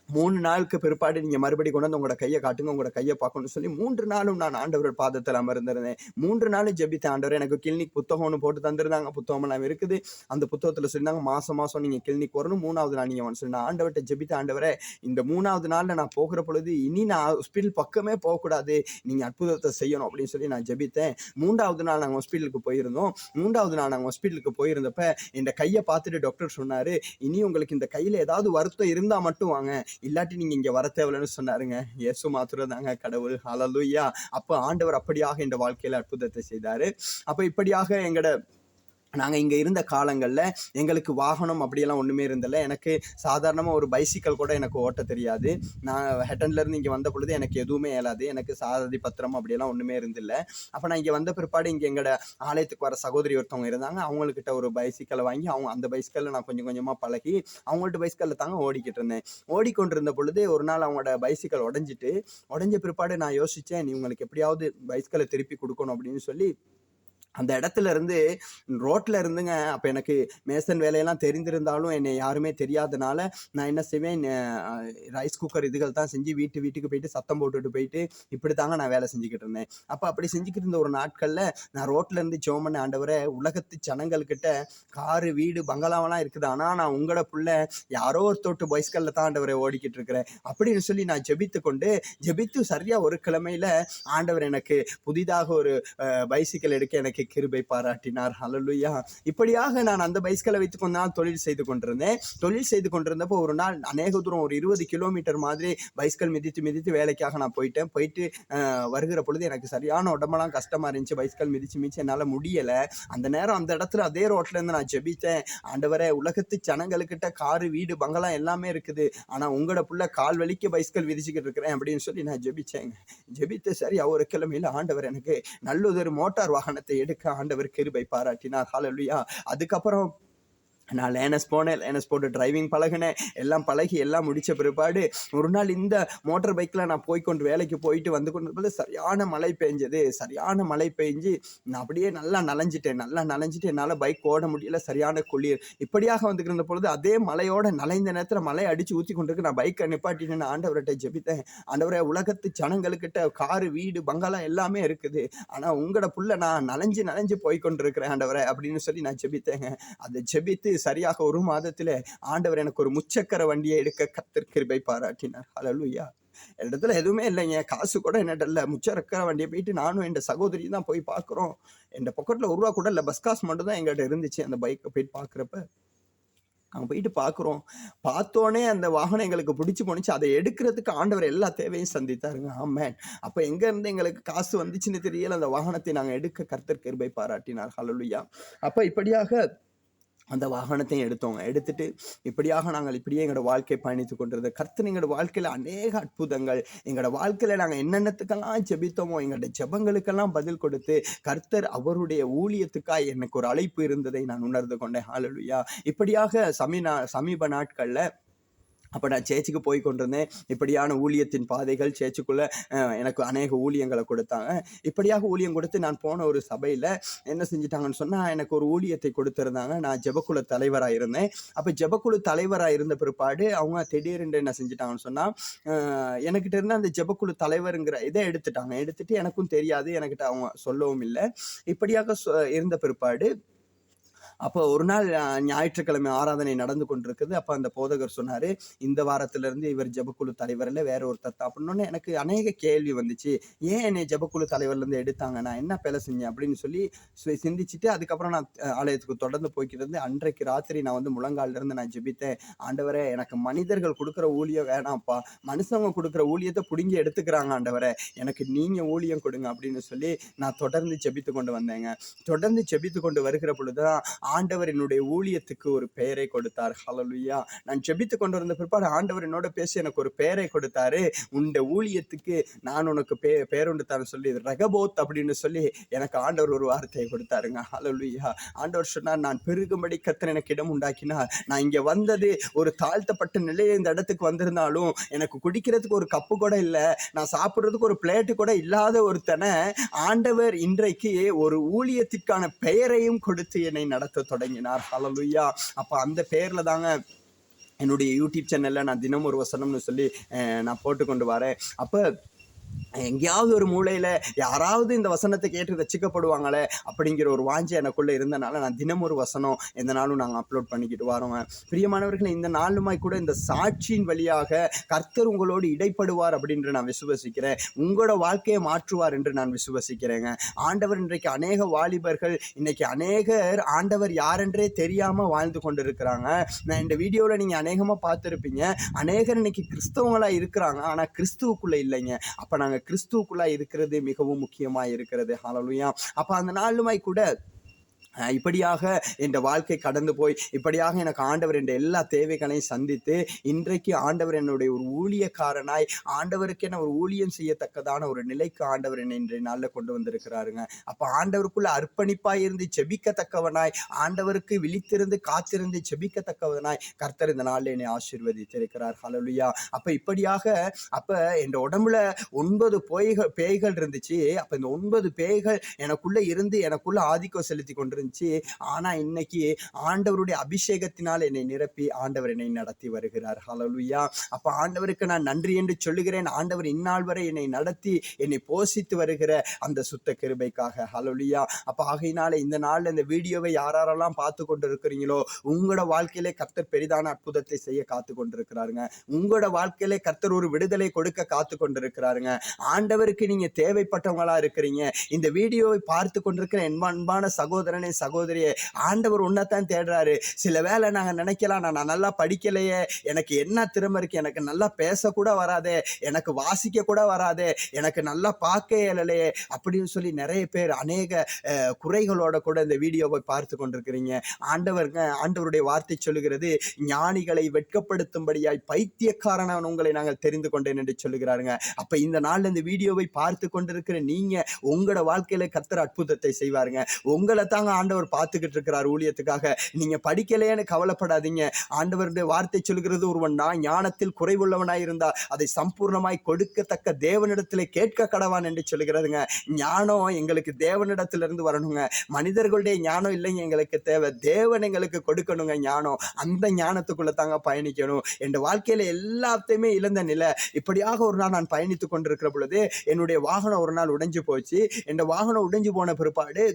3 நாளுக்கு பிற்பாடு நீங்கள் மறுபடி கொண்டு வந்து உங்களோட கையை காட்டுங்க, உங்களோட கையை பார்க்கணும்னு சொல்லி 3 நாளும் நான் ஆண்டவர் பாதத்தில் அமர்ந்திருந்தேன். 3 நாளும் ஜெபித்த ஆண்டவர். எனக்கு கிளினிக் புத்தகம் ஒன்று போட்டு தந்துருந்தாங்க. புத்தகமெல்லாம் இருக்குது. அந்த புத்தகத்தில் சொல்லியிருந்தாங்க, மாதம் நீங்கள் கிளினிக் வரணும், 3வது நாள் நீங்கள் வந்து சொல்லி நான் ஆண்டவர்கிட்ட ஜெபித்த ஆண்டவரை, இந்த 3வது நாளில் நான் போகிற பொழுது இனி நான் ஹாஸ்பிட்டல் பக்கமே போகக்கூடாது, நீங்கள் அற்புதத்தை செய்யணும் அப்படின்னு சொல்லி நான் ஜெபித்தேன். 3வது நாள் நாங்கள் ஹாஸ்பிட்டலுக்கு போயிருந்தோம். 3வது நாள் நாங்கள் ஹாஸ்பிட்டலுக்கு போயிருந்தப்ப என் கையை பார்த்துட்டு டாக்டர் சொன்னார், இனி உங்களுக்கு இந்த கையில் ஏதாவது வருத்தம் இருந்தால் மட்டும் வாங்க, இல்லாட்டி நீங்க இங்க வர தேவையில்லைன்னு சொன்னாருங்க. இயேசு மாத்திரம் தாங்க கடவுள். ஹல்லேலூயா. அப்ப ஆண்டவர் அப்படியாக இந்த வாழ்க்கையில அற்புதத்தை செய்தாரு. அப்ப இப்படியாக எங்கட நாங்கள் இங்கே இருந்த காலங்களில் எங்களுக்கு வாகனம் அப்படியெல்லாம் ஒன்றுமே இருந்தில்லை. எனக்கு சாதாரணமாக ஒரு பைசிக்கல் கூட எனக்கு ஓட்ட தெரியாது. நான் ஹெட்டன்லேருந்து இங்கே வந்த பொழுது எனக்கு எதுவுமே இயலாது. எனக்கு சாரதி பத்திரம் அப்படியெல்லாம் ஒன்றுமே இருந்தில்லை. அப்போ நான் இங்கே வந்த பிற்பாடு இங்கே எங்களோட ஆலயத்துக்கு வர சகோதரி ஒருத்தவங்க இருந்தாங்க. அவங்கக்கிட்ட ஒரு பைசிக்கலை வாங்கி அந்த பைசிக்கலில் நான் கொஞ்சம் கொஞ்சமாக பழகி அவங்கள்ட்ட பைசிக்கலில் தாங்க ஓடிக்கிட்டு இருந்தேன். ஓடிக்கொண்டிருந்த பொழுது ஒரு நாள் அவங்களோட பைசிக்கல் உடஞ்ச பிற்பாடு நான் யோசித்தேன், நீ உங்களுக்கு எப்படியாவது பைசிக்கலை திருப்பி கொடுக்கணும் அப்படின்னு சொல்லி அந்த இடத்துல இருந்து ரோட்டில் இருந்துங்க. அப்போ எனக்கு மேசன் வேலையெல்லாம் தெரிந்திருந்தாலும் என்னை யாருமே தெரியாதனால நான் என்ன செய்வேன், ரைஸ் குக்கர் இதுகள் தான் செஞ்சு வீட்டுக்கு போயிட்டு சத்தம் போட்டுட்டு போயிட்டு இப்படி தாங்க நான் வேலை செஞ்சுக்கிட்டு இருந்தேன். அப்போ அப்படி செஞ்சுக்கிட்டு இருந்த ஒரு நாட்களில் நான் ரோட்டில் இருந்து ஜெபம் பண்ண, ஆண்டவரே உலகத்து ஜனங்கள்கிட்ட காரு வீடு பங்களாவெல்லாம் இருக்குது, ஆனால் நான் உங்களோட புள்ள யாரோ ஒரு தோட்டு பைஸ்கல்ல தான் ஆண்டவரை ஓடிக்கிட்டு இருக்கிறேன் அப்படின்னு சொல்லி நான் ஜெபித்து சரியாக ஒரு கிழமையில் ஆண்டவர் எனக்கு புதிதாக ஒரு பைசிக்கல் எடுக்க எனக்கு கிருபை பாராட்டினார். ஹல்லேலூயா. இப்படியாக நான் அந்த பைஸ்கலை வைத்து கொஞ்ச நாள் தொழில் செய்து கொண்டிருந்தப்போ ஒரு நாள் அநேக தூரம் ஒரு 20 கிலோமீட்டர் மாதிரி பைஸ்கல் மிதித்து வேலைக்காக நான் போயிட்டு வருகிற பொழுது எனக்கு சரியான உடம்பெல்லாம் கஷ்டமா இருந்துச்சு. பைஸ்கல் மிதிச்சு என்னால் முடியலை. அந்த நேரம் அந்த இடத்துல அதே ரோட்ல இருந்து நான் ஜெபித்தேன், ஆண்டவரே உலகத்து ஜனங்களுக்கிட்ட காரு வீடு பங்களா எல்லாமே இருக்குது, ஆனால் உங்களோட புள்ள கால் வலிக்கு பைஸ்கல் விதிச்சுக்கிட்டு இருக்கிறேன் அப்படின்னு சொல்லி நான் ஜெபித்து சரி ஒரு கிழமையில் ஆண்டவர் எனக்கு நல்லதொரு மோட்டார் வாகனத்தை எடுக்க ஆண்டவர் கிருபை பாராட்டினார். ஹல்லேலூயா. அதுக்கப்புறம் நான் லேனஸ் போட்டு டிரைவிங் பழகினேன். எல்லாம் பழகி எல்லாம் முடித்த பிற்பாடு ஒரு நாள் இந்த மோட்டார் பைக்கில் நான் வேலைக்கு போயிட்டு வந்து கொண்டு சரியான மழை பெஞ்சு நான் அப்படியே நல்லா நனைஞ்சிட்டேன். என்னால் பைக் ஓட முடியல, சரியான குளிர். இப்படியாக வந்துக்கிற பொழுது அதே மழையோட நனைந்த நேரத்தில் மழை அடித்து ஊற்றி கொண்டிருக்கு. நான் பைக்கை நிப்பாட்டிட்டு நான் ஆண்டவர்கிட்ட ஜெபித்தேன், ஆண்டவரே உலகத்து ஜனங்களுக்கிட்ட காரு வீடு பங்களா எல்லாமே இருக்குது, ஆனால் உங்களோட புள்ள நான் நனைஞ்சு போய் கொண்டிருக்கிறேன் ஆண்டவரே அப்படின்னு சொல்லி நான் ஜெபித்தேங்க. அதை ஜெபித்து சரியாக ஒரு மாதத்திலே ஆண்டவர் எனக்கு ஒரு முச்சக்கர வண்டியை எடுக்க கர்த்தர் கிருபை பாராட்டினார். ஹல்லேலூயா. இடத்துல எதுவுமே இல்லைங்க, காசு கூட என்னட்ட இல்லை. முச்சக்கர வண்டியை போயிட்டு நானும் என் சகோதரி தான் போய் பார்க்குறோம். என் பொக்கெட்டில் ₹1 கூட இல்லை, பஸ் காசு மட்டும் தான் எங்கள்கிட்ட இருந்துச்சு. அந்த பைக்கை போயிட்டு பார்க்குறப்ப நாங்கள் போயிட்டு பார்க்குறோம். பார்த்தோன்னே அந்த வாகனம் எங்களுக்கு பிடிச்சி போணுச்சு. அதை எடுக்கிறதுக்கு ஆண்டவர் எல்லா தேவையும் சந்தித்தாருங்க. ஆமென். அப்போ எங்கேருந்து எங்களுக்கு காசு வந்துச்சுன்னு தெரியல, அந்த வாகனத்தை நாங்கள் எடுக்க கர்த்தர் கிருபை பாராட்டினார். ஹல்லேலூயா. அப்போ இப்படியாக அந்த வாகனத்தையும் எடுத்துட்டு இப்படியாக நாங்கள் இப்படியே எங்களோட வாழ்க்கை பயணித்து கொண்டிருந்த கர்த்தர் எங்களோட வாழ்க்கையில் அநேக அற்புதங்கள், எங்களோட வாழ்க்கையில் நாங்கள் என்னென்னத்துக்கெல்லாம் ஜெபித்தோமோ எங்களோட ஜெபங்களுக்கெல்லாம் பதில் கொடுத்து கர்த்தர் அவருடைய ஊழியத்துக்காக எனக்கு ஒரு அழைப்பு இருந்ததை நான் உணர்ந்து கொண்டேன். ஹல்லேலூயா. இப்படியாக சமீப நாட்களில் அப்போ நான் சேர்ச்சுக்கு போய் கொண்டிருந்தேன். இப்படியான ஊழியத்தின் பாதைகள் சேர்ச்சுக்குள்ளே எனக்கு அநேக ஊழியங்களை கொடுத்தாங்க. இப்படியாக ஊழியம் கொடுத்து நான் போன ஒரு சபையில் என்ன செஞ்சிட்டாங்கன்னு சொன்னால், எனக்கு ஒரு ஊழியத்தை கொடுத்துருந்தாங்க. நான் ஜெபக்குழு தலைவராக இருந்தேன். அப்போ ஜெபக்குழு தலைவராக இருந்த பிற்பாடு அவங்க திடீரென்று என்ன செஞ்சிட்டாங்கன்னு சொன்னால், எனக்கிட்ட இருந்து அந்த ஜெபக்குழு தலைவருங்கிற இதை எடுத்துட்டு எனக்கும் தெரியாது, எனக்கிட்ட அவங்க சொல்லவும் இல்லை. இப்படியாக இருந்த பிற்பாடு அப்போ ஒரு நாள் ஞாயிற்றுக்கிழமை ஆராதனை நடந்து கொண்டிருக்குது. அப்போ அந்த போதகர் சொன்னார், இந்த வாரத்திலிருந்து இவர் ஜெபக்குழு தலைவரில் வேற ஒருத்தர் அப்படின்னு. எனக்கு அநேக கேள்வி வந்துச்சு, ஏன் என்னை ஜெபக்குழு தலைவர்லேருந்து எடுத்தாங்க, நான் என்ன பேலை செஞ்சேன் அப்படின்னு சொல்லி சிந்திச்சுட்டு அதுக்கப்புறம் நான் ஆலயத்துக்கு தொடர்ந்து போய்கிட்டு இருந்து அன்றைக்கு ராத்திரி நான் வந்து முழங்காலிருந்து நான் ஜெபித்தேன், ஆண்டவரே எனக்கு மனிதர்கள் கொடுக்குற ஊழியம் வேணாம்ப்பா, மனுஷங்க கொடுக்குற ஊழியத்தை பிடுங்கி எடுத்துக்கிறாங்க, ஆண்டவரே எனக்கு நீங்கள் ஊழியம் கொடுங்க அப்படின்னு சொல்லி நான் தொடர்ந்து ஜெபித்து கொண்டு வந்தேங்க. தொடர்ந்து ஜெபித்து கொண்டு வருகிற பொழுதுதான் ஆண்டவர் என்னுடைய ஊழியத்துக்கு ஒரு பெயரை கொடுத்தார். ஹல்லேலூயா. நான் ஜெபித்து கொண்டு வந்த பிற்பாடு ஆண்டவர் என்னோட பேசி எனக்கு ஒரு பெயரை கொடுத்தாரு. உன்னுடைய ஊழியத்துக்கு நான் உனக்கு பேருண்டு தரேன் சொல்லி ரெகபோத் அப்படின்னு சொல்லி எனக்கு ஆண்டவர் ஒரு வார்த்தையை கொடுத்தாருங்க. ஹல்லேலூயா. ஆண்டவர் சொன்னார், நான் பெருகும்படி கர்த்தர் எனக்கு இடம் உண்டாக்கினார். நான் இங்கே வந்தது ஒரு தாழ்த்தப்பட்ட நிலையை இந்த இடத்துக்கு வந்திருந்தாலும் எனக்கு குடிக்கிறதுக்கு ஒரு கப்பு கூட இல்லை, நான் சாப்பிட்றதுக்கு ஒரு பிளேட்டு கூட இல்லாத ஒருத்தனை ஆண்டவர் இன்றைக்கு ஒரு ஊழியத்திற்கான பெயரையும் கொடுத்து என்னை நடத்த தொடங்கினார். ஹல்லேலூயா. அப்ப அந்த பெயர்ல தாங்க என்னுடைய யூடியூப் சேனல்ல நான் தினம் ஒரு வசனம்னு சொல்லி நான் போட்டுக்கொண்டு வரேன். அப்ப எங்கேயாவது ஒரு மூலையில் யாராவது இந்த வசனத்தை கேட்டு ரசிக்கப்படுவாங்களே அப்படிங்கிற ஒரு வாஞ்சை எனக்குள்ளே இருந்தனால நான் தினம் ஒரு வசனம் எந்த நாளும் நாங்கள் அப்லோட் பண்ணிக்கிட்டு வரோங்க. பிரியமானவர்கள், இந்த நாளுமாய் கூட இந்த சாட்சியின் வழியாக கர்த்தர் உங்களோடு இடைப்படுவார் அப்படின்று நான் விசுவசிக்கிறேன். உங்களோட வாழ்க்கையை மாற்றுவார் என்று நான் விசுவசிக்கிறேங்க. ஆண்டவர் இன்றைக்கு அநேக வாலிபர்கள், இன்னைக்கு அநேகர் ஆண்டவர் யாரென்றே தெரியாமல் வாழ்ந்து கொண்டு இருக்கிறாங்க. நான் இந்த வீடியோவில் நீங்கள் அநேகமாக பார்த்துருப்பீங்க, அநேகர் இன்னைக்கு கிறிஸ்தவங்களாக இருக்கிறாங்க, ஆனால் கிறிஸ்துவுக்குள்ளே இல்லைங்க. அப்போ நாங்கள் கிறிஸ்துவுக்குள்ளே இருக்கிறது மிகவும் முக்கியமாக இருக்கிறது. ஹல்லேலூயா. அப்போ அந்த நாளுமாய் கூட இப்படியாக என் வாழ்க்கை கடந்து போய் இப்படியாக எனக்கு ஆண்டவர் என்ற எல்லா தேவைகளையும் சந்தித்து இன்றைக்கு ஆண்டவர் என்னுடைய ஒரு ஊழியக்காரனாய் ஆண்டவருக்கு என்ன ஒரு ஊழியம் செய்யத்தக்கதான ஒரு நிலைக்கு ஆண்டவர் என்னை இன்றைய நாளில் கொண்டு வந்திருக்கிறாருங்க. அப்போ ஆண்டவருக்குள்ள அர்ப்பணிப்பாய் இருந்து செபிக்கத்தக்கவனாய், ஆண்டவருக்கு விழித்திருந்து காத்திருந்து செபிக்கத்தக்கவனாய் கர்த்தர் இந்த நாளில் என்னை ஆசீர்வதித்திருக்கிறார். ஹல்லேலூயா. அப்போ இப்படியாக அப்போ என் உடம்புல 9 பேய்கள் இருந்துச்சு. அப்போ இந்த 9 பேய்கள் எனக்குள்ள இருந்து எனக்குள்ள ஆதிக்கம் செலுத்தி கொண்டிருந்துச்சு. ஆனா இன்னைக்கு ஆண்டவருடைய அபிஷேகத்தினால் என்னை நிரப்பி ஆண்டவர் என்னை நடத்தி வருகிறார். ஹல்லேலூயா. அப்ப ஆண்டவருக்கு நான் நன்றி என்று சொல்லுகிறேன். ஆண்டவர் இந்நாள் வரை என்னை நடத்தி என்னை போஷித்து வருகிற அந்த சுத்த கிருபைக்காக. ஹல்லேலூயா. அப்ப ஆகையினால இந்த நாள்ல இந்த வீடியோவை யாரெல்லாம் பார்த்து கொண்டு இருக்கிறீங்களோ உங்களோட வாழ்க்கையிலே கர்த்தர் பெரிதான அற்புதத்தை செய்ய காத்து கொண்டிருக்கிறாருங்க. உங்களோட வாழ்க்கையிலே கர்த்தர் ஒரு விடுதலை கொடுக்க காத்து கொண்டிருக்கிறாருங்க. ஆண்டவருக்கு நீங்க தேவைப்பட்டவங்களா இருக்கிறீங்க. இந்த வீடியோவை பார்த்து கொண்டிருக்கிற அன்பான சகோதரனே சகோதரியே, ஆண்டவர் உன்னைத்தான் தேடுறாரு. சில வேளை நாங்க நினைக்கலாம், நான் நல்லா படிக்கலையே, எனக்கு என்ன திறமை இருக்கு, எனக்கு நல்லா பேசக்கூட வராதே, எனக்கு வாசிக்க கூட வராதே, எனக்கு நல்லா பார்க்க இயலலையே அப்படின்னு சொல்லி நிறைய பேர் அநேக குறைகளோட கூட இந்த வீடியோவை பார்த்து கொண்டிருக்கிறீங்க. ஆண்டவருடைய வார்த்தை சொல்லுகிறது, ஞானிகளை வெட்கப்படுத்தும்படியாய் பைத்தியக்காரனவன் உங்களை நாங்கள் தெரிந்து கொண்டேன் என்று சொல்லுகிறாருங்க. அப்ப இந்த நாள் இந்த வீடியோவை பார்த்து கொண்டிருக்கிற நீங்க உங்களோட வாழ்க்கையில கர்த்தர் அற்புதத்தை செய்வாருங்க. உங்களை தாங்க ஆண்டவர் பார்த்துக்கிட்டு இருக்கிறார் ஊழியத்துக்காக. நீங்க படிக்கலையேன்னு கவலைப்படாதீங்க. ஆண்டவருடைய வார்த்தை சொல்கிறது, ஒருவன் நான் ஞானத்தில் குறைவுள்ளவனாய் இருந்தா அதை சம்பூர்ணமாய் கொடுக்கத்தக்க தேவனிடத்திலே கேட்க கடவான் என்று சொல்லுகிறதுங்க. ஞானம் எங்களுக்கு தேவனிடத்திலிருந்து வரணுங்க. மனிதர்களுடைய ஞானம் இல்லைங்க எங்களுக்கு தேவை, தேவன் எங்களுக்கு கொடுக்கணுங்க ஞானம். அந்த ஞானத்துக்குள்ள தாங்க பயணிக்கணும். என் வாழ்க்கையில எல்லாத்தையுமே இழந்த நிலை. இப்படியாக ஒரு நாள் நான் பயணித்துக் கொண்டிருக்கிற பொழுது என்னுடைய வாகனம் ஒரு நாள் உடைஞ்சு போச்சு. என் வாகனம் உடைஞ்சு போன பிற்பாடு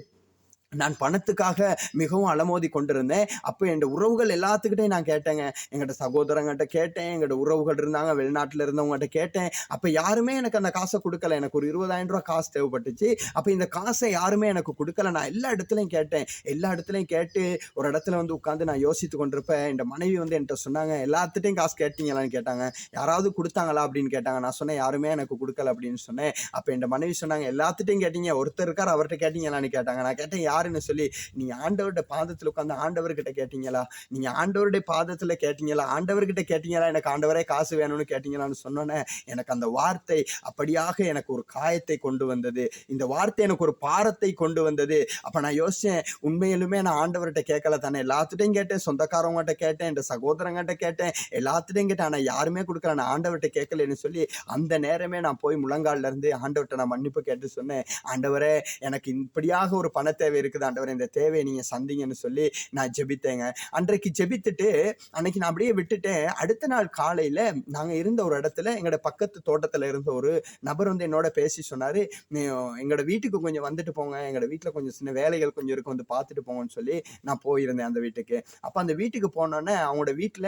நான் பணத்துக்காக மிகவும் அலமோதி கொண்டிருந்தேன். அப்போ என் உறவுகள் எல்லாத்துக்கிட்டையும் நான் கேட்டேங்க. எங்கிட்ட சகோதரங்கிட்ட கேட்டேன், எங்களோட உறவுகள் இருந்தாங்க, வெளிநாட்டில் இருந்தவங்ககிட்ட கேட்டேன். அப்போ யாருமே எனக்கு அந்த காசை கொடுக்கல. எனக்கு ஒரு 20,000 ரூபா காசு தேவைப்பட்டுச்சு. அப்போ இந்த காசை யாருமே எனக்கு கொடுக்கல. நான் எல்லா இடத்துலையும் கேட்டேன். எல்லா இடத்துலையும் கேட்டு ஒரு இடத்துல வந்து உட்காந்து நான் யோசித்து கொண்டிருப்பேன். என் மனைவி வந்து என்கிட்ட சொன்னாங்க, எல்லாத்துட்டையும் காசு கேட்டீங்களான்னு கேட்டாங்க. யாராவது கொடுத்தாங்களா அப்படின்னு கேட்டாங்க. நான் சொன்னேன், யாருமே எனக்கு கொடுக்கல அப்படின்னு சொன்னேன். அப்போ என் மனைவி சொன்னாங்க, எல்லாத்துட்டையும் கேட்டீங்க, ஒருத்தர் இருக்கார் அவர்கிட்ட கேட்டீங்களான்னு கேட்டாங்க. நான் கேட்டேன், சொல்லி, நீங்க ஆண்டவருடைய பாதத்தில் உட்கார்ந்து ஆண்டவர்கிட்ட கேட்டீங்களா? நீங்க ஆண்டவருடைய பாதத்துல கேட்டீங்களா? ஆண்டவர்கிட்ட கேட்டீங்களா எனக்கு ஆண்டவரே காசு வேணும்னு கேட்டீங்களான்னு சொன்னோன்னே எனக்கு அந்த வார்த்தை அப்படியாக எனக்கு ஒரு காயத்தை கொண்டு வந்தது. இந்த வார்த்தை எனக்கு ஒரு பாரத்தை கொண்டு வந்தது. அப்ப நான் யோசிச்சேன், உண்மையிலுமே நான் ஆண்டவர்கிட்ட கேட்கல தானே. எல்லாத்துட்டையும் கேட்டேன், சொந்தக்காரவங்ககிட்ட கேட்டேன், என் சகோதரங்கிட்ட கேட்டேன், எல்லாத்துட்டையும் கேட்டேன். ஆனா யாருமே கொடுக்கல. நான் ஆண்டவர்கிட்ட கேட்கலன்னு சொல்லி அந்த நேரமே நான் போய் முழங்கால்ல இருந்து ஆண்டவர்கிட்ட நான் மன்னிப்பு கேட்டு சொன்னேன், ஆண்டவரே எனக்கு இப்படியாக ஒரு பண தேவை இருக்குது ஆண்டவரே, இந்த தேவையை நீங்க சந்திங்கன்னு சொல்லி நான் ஜெபித்தேங்க. அன்றைக்கு ஜெபித்துட்டு அன்னைக்கு நான் அப்படியே விட்டுட்டேன். அடுத்த நாள் காலையில நாங்க இருந்த ஒரு இடத்துல எங்களோட பக்கத்து தோட்டத்துல இருந்த ஒரு நபர் வந்து என்னோட பேசி சொன்னாரு, எங்களோட வீட்டுக்கு கொஞ்சம் வந்துட்டு போங்க, எங்களோட வீட்டுல கொஞ்சம் சின்ன வேலைகள் கொஞ்சம் இருக்கு, வந்து பார்த்துட்டு போங்கன்னு சொல்லி நான் போயிருந்தேன் அந்த வீட்டுக்கு. அப்ப அந்த வீட்டுக்கு போனோன்னே அவங்களோட வீட்டுல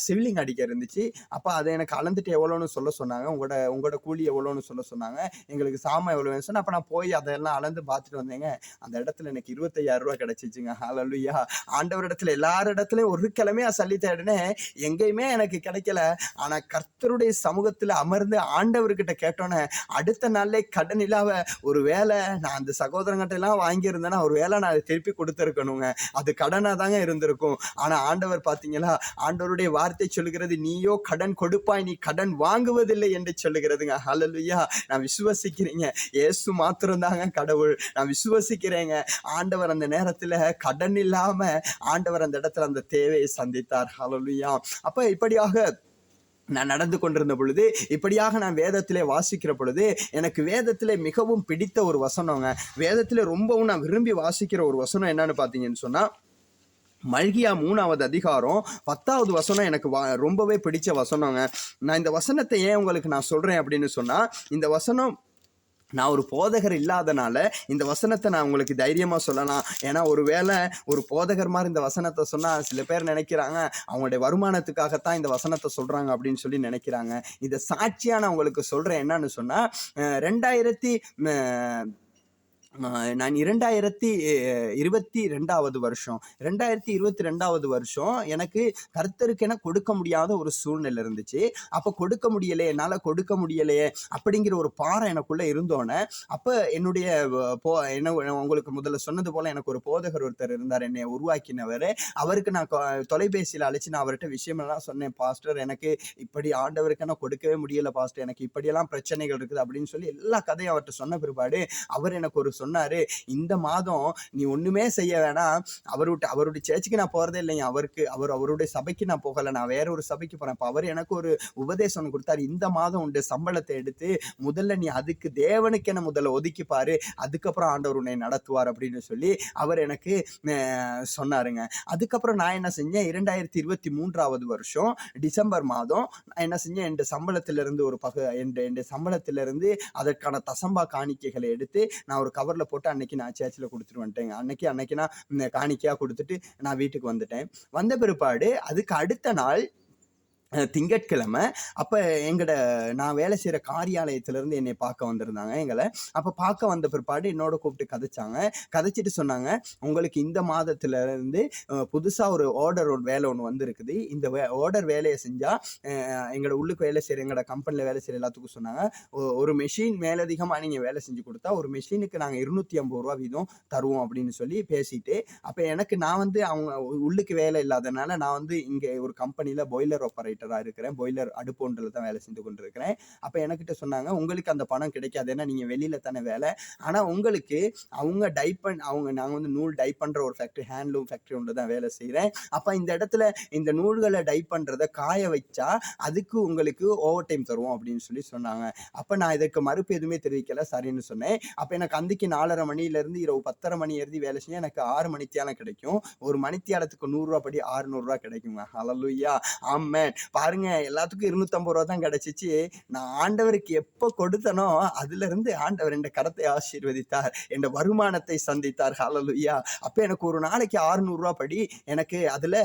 சிவிலிங் அடிக்க இருந்துச்சு. அப்ப அதை எனக்கு அளந்துட்டு எவ்வளோன்னு சொல்ல சொன்னாங்க, உங்களோட கூலி எவ்வளோன்னு சொல்ல சொன்னாங்க, எங்களுக்கு சாமான் எவ்வளோன்னு சொன்னா. அப்ப நான் போய் அதெல்லாம் அளந்து பார்த்துட்டு வந்தேங்க. அந்த இடத்துல எனக்கு 25,000 ரூபாய் கிடைச்சிச்சுங்க. ஹல்லேலூயா. ஆண்டவர் இடத்துல எல்லாரிடத்துலயும் ஒரு கிழமையா சல்லி தேடினேன், எங்கேயுமே எனக்கு கிடைக்கல. ஆனா கர்த்தருடைய சமூகத்துல அமர்ந்து ஆண்டவர்கிட்ட கேட்டோன்னே அடுத்த நாள்லே கடன் இல்லாம ஒரு வேலை நான் அந்த சகோதரங்கிட்ட எல்லாம் வாங்கியிருந்தேன்னா ஒரு வேலை நான் அதை திருப்பி கொடுத்துருக்கணுங்க. அது கடனா தாங்க இருந்திருக்கும். ஆனா ஆண்டவர் பாத்தீங்களா, ஆண்டவருடைய வார்த்தை சொல்லுகிறது, நீயோ கடன் கொடுப்பாய், நீ கடன் வாங்குவதில்லை என்று சொல்லுகிறதுங்க. ஹல்லேலூயா. நான் விசுவசிக்கிறீங்க, இயேசு மாத்திரம் தாங்க கடவுள். நான் விசுவசிக்கிறேங்க. ஆண்டவர் அந்த நேரத்துல கடன் இல்லாம ஆண்டவர் அந்த இடத்துல அந்த தேவையை சந்தித்தார். ஹல்லேலூயா. அப்ப இப்படியாக நான் நடந்து கொண்டிருந்த பொழுது, இப்படியாக நான் வேதத்திலே வாசிக்கிற பொழுது எனக்கு வேதத்திலே மிகவும் பிடித்த ஒரு வசனங்க, வேதத்திலே ரொம்பவும் நான் விரும்பி வாசிக்கிற ஒரு வசனம் என்னன்னு பார்த்தீங்கன்னு சொன்னா, மல்கியா 3வது அதிகாரம் 10வது வசனம் எனக்கு ரொம்பவே பிடிச்ச வசனங்க. நான் இந்த வசனத்தை ஏன் உங்களுக்கு நான் சொல்றேன் அப்படின்னு சொன்னா, இந்த வசனம் நான் ஒரு போதகர் இல்லாதனால இந்த வசனத்தை நான் உங்களுக்கு தைரியமா சொல்லலாம். ஏன்னா ஒருவேளை ஒரு போதகர் மாதிரி இந்த வசனத்தை சொன்னா சில பேர் நினைக்கிறாங்க அவங்களுடைய வருமானத்துக்காகத்தான் இந்த வசனத்தை சொல்றாங்க அப்படின்னு சொல்லி நினைக்கிறாங்க. இதை சாட்சியா நான் உங்களுக்கு சொல்றேன். என்னன்னு சொன்னா, நான் 2022 வருஷம் 2022 வருஷம் எனக்கு கர்த்தருக்கென கொடுக்க முடியாத ஒரு சூழ்நிலை இருந்துச்சு. அப்போ கொடுக்க முடியலையே, என்னால் கொடுக்க முடியலையே அப்படிங்கிற ஒரு பாரம் எனக்குள்ளே இருந்தோன்னே, அப்போ என்னுடைய என்ன உங்களுக்கு முதல்ல சொன்னது போல் எனக்கு ஒரு போதகர் ஒருத்தர் இருந்தார், என்னை உருவாக்கினவர். அவருக்கு நான் தொலைபேசியில் அழைச்சி நான் அவர்கிட்ட விஷயமெல்லாம் சொன்னேன். பாஸ்டர், எனக்கு இப்படி ஆண்டவருக்கு நான் கொடுக்கவே முடியலை பாஸ்டர், எனக்கு இப்படியெல்லாம் பிரச்சனைகள் இருக்குது அப்படின்னு சொல்லி எல்லா கதையும் அவர்கிட்ட சொன்ன பிற்பாடு அவர் எனக்கு ஒரு சொன்னாரு, இந்த மாதம் நீ ஒண்ணுமே செய்ய வேணாம், அவருடைய சேர்ச்சுக்கு நான் போறதே இல்லைங்க, அவருடைய சபைக்கு நான் போகல, நான் வேற ஒரு சபைக்கு போறேன். அப்ப அவர் எனக்கு ஒரு உபதேசம் கொடுத்தாரு, இந்த மாதம் உண்டு சம்பளத்தை எடுத்து முதல்ல நீ அதுக்கு தேவனுக்கு என்ன முதல்ல ஒதுக்கி பாரு, அதுக்கப்புறம் ஆண்டவர் உன்னை நடத்துவார் அப்படின்னு சொல்லி அவர் எனக்கு சொன்னாருங்க. அதுக்கப்புறம் நான் என்ன செஞ்சேன், 2023 வருஷம் டிசம்பர் மாதம் நான் என்ன செஞ்சேன், என் சம்பளத்திலிருந்து ஒரு என் சம்பளத்திலிருந்து அதற்கான தசம்பா காணிக்கைகளை எடுத்து நான் ஒரு கவரில் போட்டு அன்னைக்கு நான் சேர்ச்சில் கொடுத்துட்டு வந்துட்டேங்க. அன்னைக்கு நான் காணிக்கையாக கொடுத்துட்டு நான் வீட்டுக்கு வந்துட்டேன். வந்த பிற்பாடு அதுக்கு அடுத்த நாள் திங்கட்கிழமை அப்போ நான் வேலை செய்கிற காரியாலயத்திலேருந்து என்னை பார்க்க வந்திருந்தாங்க எங்களை. அப்போ பார்க்க வந்த பிற்பாடு என்னோட கூப்பிட்டு கதைச்சிட்டு சொன்னாங்க, உங்களுக்கு இந்த மாதத்துலேருந்து புதுசாக ஒரு ஆர்டர் வேலை ஒன்று வந்திருக்குது, இந்த ஆர்டர் வேலையை செஞ்சால் எங்களோட உள்ளுக்கு வேலை செய்கிற எங்களோட கம்பெனியில் வேலை செய்கிற எல்லாத்துக்கும் சொன்னாங்க, ஒரு மெஷின் மேலதிகமாக நீங்கள் வேலை செஞ்சு கொடுத்தா ஒரு மெஷினுக்கு நாங்கள் 250 ரூபா வீதம் தருவோம் அப்படின்னு சொல்லி பேசிட்டு, அப்போ நான் அவங்க உள்ளுக்கு வேலை இல்லாதனால நான் இங்கே ஒரு கம்பெனியில் பாய்லர் ஆப்பரேட்டர் இருக்கிறேன், பாய்லர் அடுப்பொன்றில் தான் வேலை செஞ்சு கொண்டிருக்கிறேன். அப்போ என்கிட்ட சொன்னாங்க, உங்களுக்கு அந்த பணம் கிடைக்காது, ஏன்னா நீங்கள் வெளியில் தானே வேலை, ஆனால் உங்களுக்கு அவங்க நாங்கள் நூல் டைப் பண்ணுற ஒரு ஃபேக்ட்ரி, ஹேண்ட்லூம் ஃபேக்ட்ரி ஒன்று தான் வேலை செய்கிறேன். அப்போ இந்த இடத்துல இந்த நூல்களை டைப் பண்ணுறதை காய வச்சா அதுக்கு உங்களுக்கு ஓவர் டைம் தருவோம் அப்படின்னு சொல்லி சொன்னாங்க. அப்போ நான் இதற்கு மறுப்பு எதுவுமே தெரிவிக்கல, சரின்னு சொன்னேன். அப்போ எனக்கு அன்றைக்கு 4:30 மணிலேருந்து இரவு 10:30 மணி எழுதி வேலை செஞ்சு எனக்கு 6 மணித்தியாலம் கிடைக்கும். ஒரு மணித்தியாலத்துக்கு 100 ரூபா படி 600 ரூபா கிடைக்குங்க. ஹல்லேலூயா, ஆமென். பாருங்க, எல்லாத்துக்கும் 250 ரூபா தான் கிடைச்சிச்சு. நான் ஆண்டவருக்கு எப்போ கொடுத்தனோ அதுல இருந்து ஆண்டவர் என் கரத்தை ஆசீர்வதித்தார், என் வருமானத்தை சந்தித்தார். ஹல்லேலூயா. அப்போ எனக்கு ஒரு நாளைக்கு 600 ரூபா படி எனக்கு அதுல